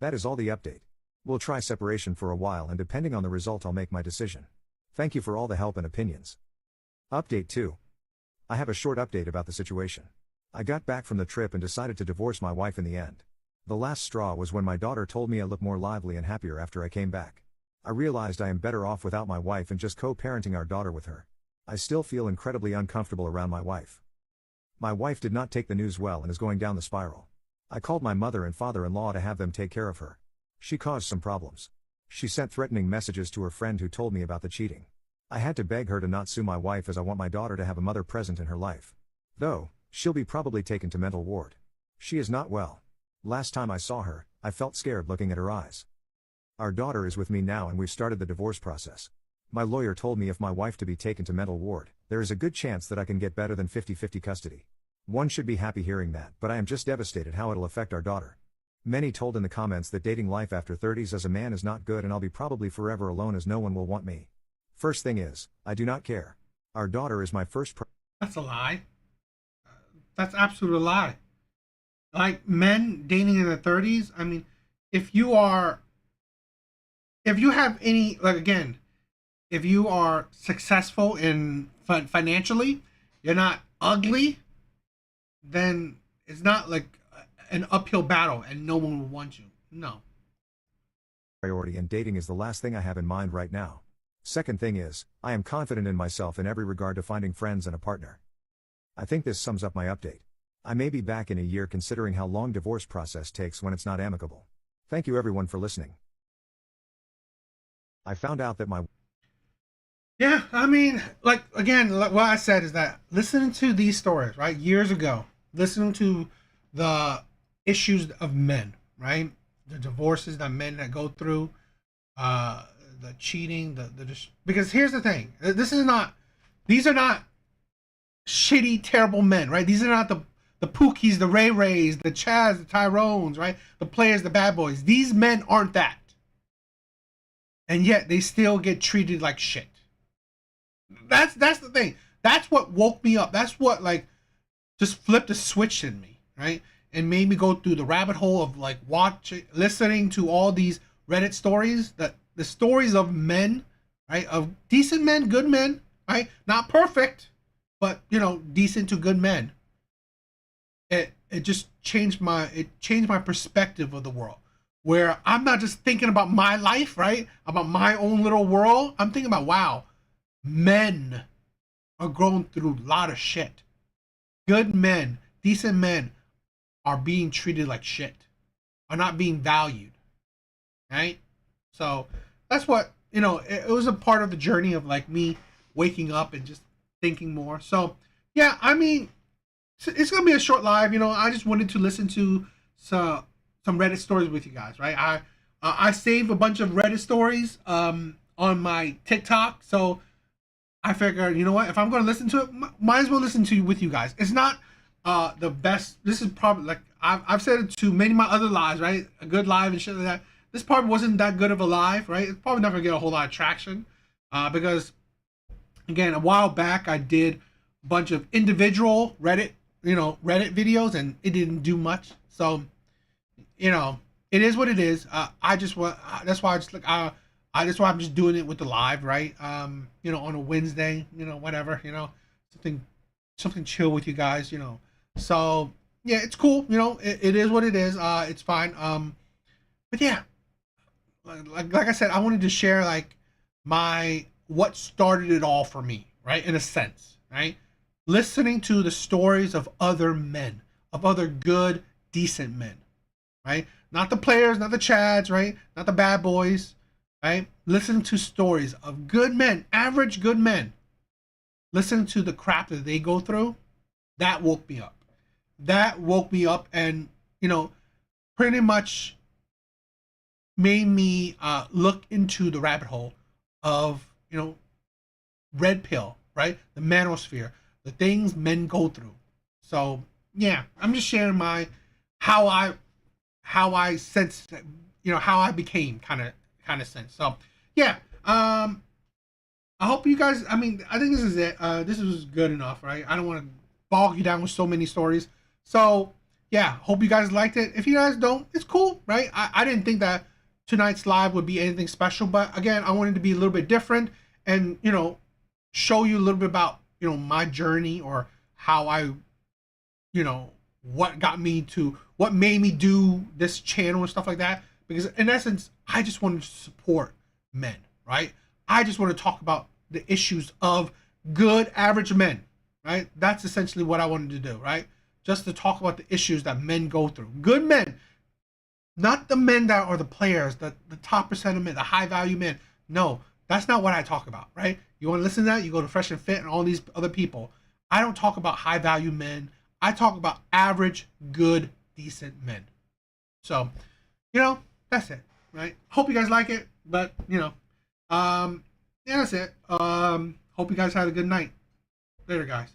That is all the update. We'll try separation for a while and depending on the result I'll make my decision. Thank you for all the help and opinions. Update 2. I have a short update about the situation. I got back from the trip and decided to divorce my wife in the end. The last straw was when my daughter told me I look more lively and happier after I came back. I realized I am better off without my wife and just co-parenting our daughter with her. I still feel incredibly uncomfortable around my wife. My wife did not take the news well and is going down the spiral. I called my mother and father-in-law to have them take care of her. She caused some problems. She sent threatening messages to her friend who told me about the cheating. I had to beg her to not sue my wife as I want my daughter to have a mother present in her life. Though, she'll be probably taken to mental ward. She is not well. Last time I saw her, I felt scared looking at her eyes. Our daughter is with me now and we've started the divorce process. My lawyer told me if my wife to be taken to mental ward, there is a good chance that I can get better than 50-50 custody. One should be happy hearing that, but I am just devastated how it'll affect our daughter. Many told in the comments that dating life after 30s as a man is not good and I'll be probably forever alone as no one will want me. First thing is, I do not care. Our daughter is my first That's a lie. That's absolute lie. Like men dating in their 30s, I mean, if you have any, like again, if you are successful in financially, you're not ugly, then it's not like an uphill battle and no one will want you. No. priority and dating is the last thing I have in mind right now. Second thing is, I am confident in myself in every regard to finding friends and a partner. I think this sums up my update. I may be back in a year considering how long divorce process takes when it's not amicable. Thank you everyone for listening. I found out that my Yeah, I mean, like again, like what I said is that listening to these stories, right, years ago, listening to the issues of men, right, the divorces that men that go through, the cheating, because here's the thing, these are not shitty, terrible men, right? These are not the Pookies, the Ray Rays, the Chaz, the Tyrones, right? The players, the bad boys. These men aren't that, and yet they still get treated like shit. That's the thing. That's what woke me up. That's what like just flipped a switch in me, right? And made me go through the rabbit hole of like listening to all these Reddit stories, the stories of men, right? Of decent men, good men, right? Not perfect, but decent to good men. It just changed my perspective of the world. Where I'm not just thinking about my life, right? About my own little world. I'm thinking about, wow, men are going through a lot of shit. Good men, decent men are being treated like shit, are not being valued, right? So that's what, it was a part of the journey of like me waking up and just thinking more. So yeah, I mean, it's going to be a short live, I just wanted to listen to some Reddit stories with you guys, right? I save a bunch of Reddit stories on my TikTok, so I figured, you know what? If I'm going to listen to it, might as well listen to with you guys. It's not the best. This is probably like I've said it to many of my other lives, right? A good live and shit like that. This probably wasn't that good of a live, right? It's probably not gonna get a whole lot of traction because again, a while back I did a bunch of individual Reddit videos, and it didn't do much. So, it is what it is. I just want. That's why I just like. That's why I'm just doing it with the live, right? On a Wednesday, whatever, something, something chill with you guys, So yeah, it's cool. It is what it is. It's fine. But yeah, like I said, I wanted to share like what started it all for me, right? In a sense, right? Listening to the stories of other men, of other good, decent men, right? Not the players, not the Chads, right? Not the bad boys, right? Listen to stories of good men, average good men. Listen to the crap that they go through. That woke me up. That woke me up, and pretty much made me look into the rabbit hole of red pill, right? The manosphere, the things men go through. So yeah, I'm just sharing my how I sense, how I became kind of sense. So yeah, I hope you guys. I mean, I think this is it. This was good enough, right? I don't want to bog you down with so many stories. So yeah, hope you guys liked it. If you guys don't, it's cool, right? I didn't think that tonight's live would be anything special, but again, I wanted to be a little bit different and show you a little bit about my journey, or how I what made me do this channel and stuff like that. Because in essence, I just wanted to support men, right? I just want to talk about the issues of good average men, right? That's essentially what I wanted to do, right? Just to talk about the issues that men go through. Good men, not the men that are the players, the top percent of men, the high value men. No, that's not what I talk about, right? You want to listen to that? You go to Fresh and Fit and all these other people. I don't talk about high value men. I talk about average, good, decent men. So, that's it, right? Hope you guys like it, but yeah, that's it. Hope you guys had a good night. Later, guys.